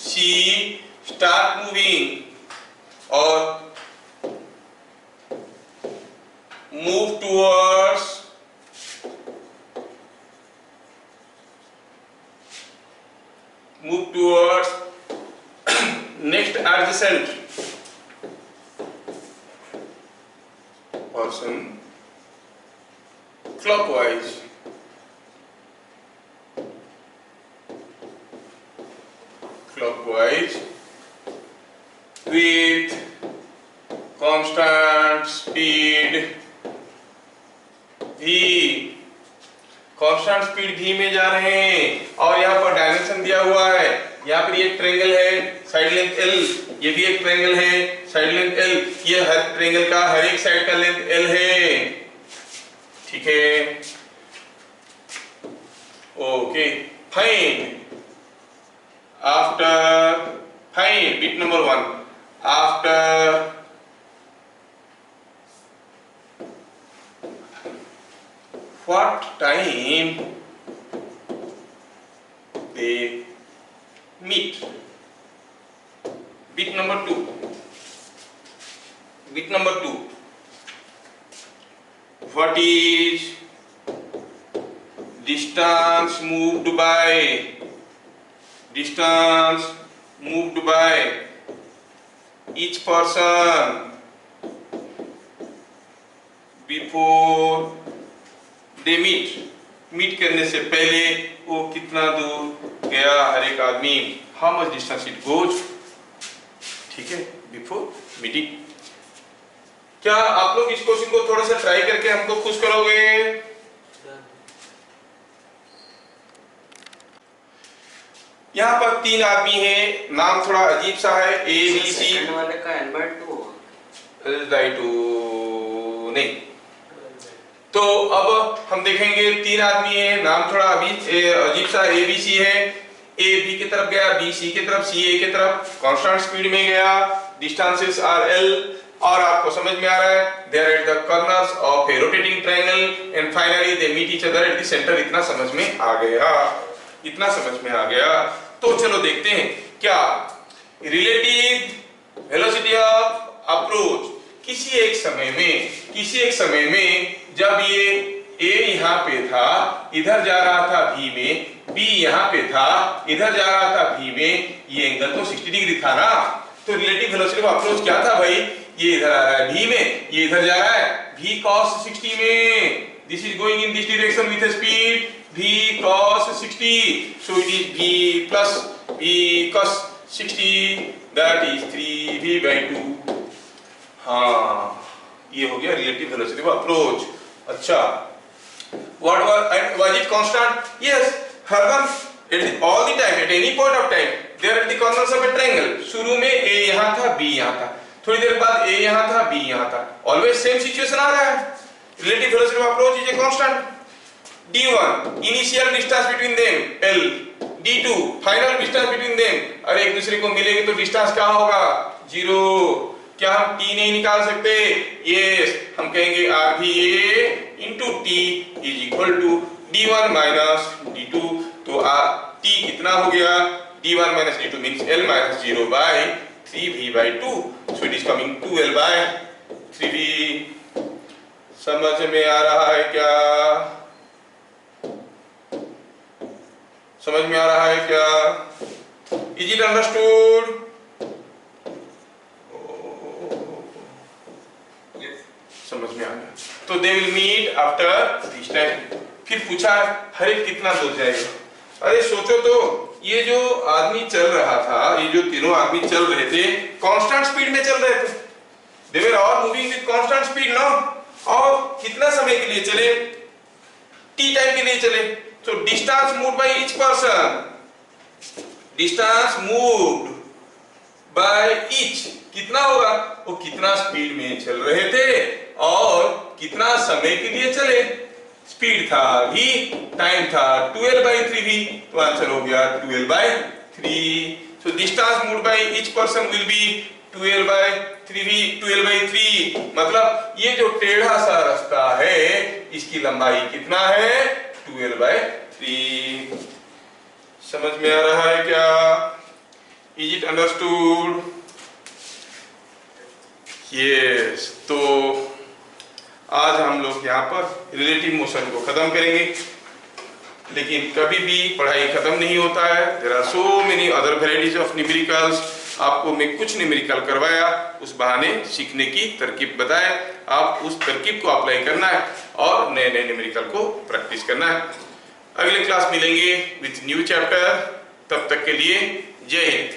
C start moving और move towards next adjacent person clockwise with constant speed V। Constant speed V में जा रहे हैं और यहाँ पर डायमेंशन दिया हुआ है। यहाँ पर एक ट्रायंगल है, साइड लेंथ L, ये भी एक ट्रायंगल है, साइड लेंथ L, ये हर ट्रायंगल का हर एक साइड का लेंथ L है, ठीक है। Okay, find after, find bit number 1, after what time they meet। bit number 2, bit number 2, what is distance moved by, distance moved by each person before they meet करने से पहले वो कितना दूर गया हर एक आदमी, how much distance it goes, ठीक है, before meeting। क्या आप लोग इस क्वेश्चन को थोड़ा सा ट्राई करके हमको खुश करोगे? यहाँ पर 3 आदमी हैं, नाम थोड़ा अजीब सा है, A B C वाले का n/2 नहीं। तो अब हम देखेंगे 3 आदमी हैं, नाम थोड़ा अजीब सा A B C है। A B की तरफ गया, B C की तरफ, C A की तरफ, कांस्टेंट स्पीड में गया, डिस्टेंसेस आर L, और आपको समझ में आ रहा है they are at the corners of a rotating triangle and finally they meet each other at the center। इतना समझ में आ गया, इतना समझ में आ गया। तो चलो देखते हैं क्या रिलेटिव वेलोसिटी ऑफ अप्रोच किसी एक समय में जब ये A यहाँ पे था, इधर जा रहा था V में, B यहाँ पे था, इधर जा रहा था V में, ये एंगल तो 60 डिग्री था ना। तो रिलेटिव वेलोसिटी ऑफ अप्रोच क्या था भाई? ये इधर आ रहा है V में, ये इधर जा रहा है V cos 60 में। This is going in this direction with a speed V cos 60, so it is V plus V cos 60, that is 3V/2। हाँ, ये हो गया रिलेटिव वेलोसिटी ऑफ अप्रोच। अच्छा, what was it constant? Yes, हरदम all the time at any point of time they are at the corners of a triangle। शुरू में A यहाँ था, B यहाँ था, थोड़ी देर बाद A यहाँ था, B यहाँ था, ऑलवेज सेम सिचुएशन आ रहा है। Relative velocity of approach is a constant. D1 initial distance between them L, D2 final distance between them. और एक दूसरे को मिलेंगे तो डिस्टेंस क्या होगा? 0। क्या हम T नहीं निकाल सकते? यस, हम कहेंगे RVA into T is equal to D1 minus D2। तो T कितना हो गया? D1 minus D2 means L minus 0 by 3V/2, so it is coming 2L by 3V। समझ में आ रहा है क्या? समझ में आ रहा है क्या? Is it understood? समझ में आ गया। तो they will meet after this time। फिर पूछा हर एक कितना दूर जाएगा? अरे सोचो तो, ये जो आदमी चल रहा था, ये जो तीनों आदमी चल रहे थे, कांस्टेंट स्पीड में चल रहे थे। They were all moving with constant speed, no? और कितना समय के लिए चले? T टाइम के लिए चले। So distance moved by each person, distance moved by each कितना होगा? वो कितना स्पीड में चल रहे थे और कितना समय के लिए चले। स्पीड था v, टाइम था 2L/3v, तो आंसर हो गया 2L/3। So distance moved by each person will be 2L/3v, 2L/3। मतलब ये जो टेढ़ा सा रास्ता है, इसकी लंबाई कितना है? 2L/3। समझ में आ रहा है क्या? Is it understood? Yes। तो आज हम लोग यहाँ पर रिलेटिव मोशन को खत्म करेंगे, लेकिन कभी भी पढ़ाई खत्म नहीं होता है। There are so many other varieties of numericals। आपको मैं कुछ न्यूमेरिकल करवाया, उस बहाने सीखने की तरकीब बताया, आप उस तरकीब को अप्लाई करना है और नए नए न्यूमेरिकल को प्रैक्टिस करना है। अगले क्लास मिलेंगे विथ न्यू चैप्टर। तब तक के लिए जय हिंद।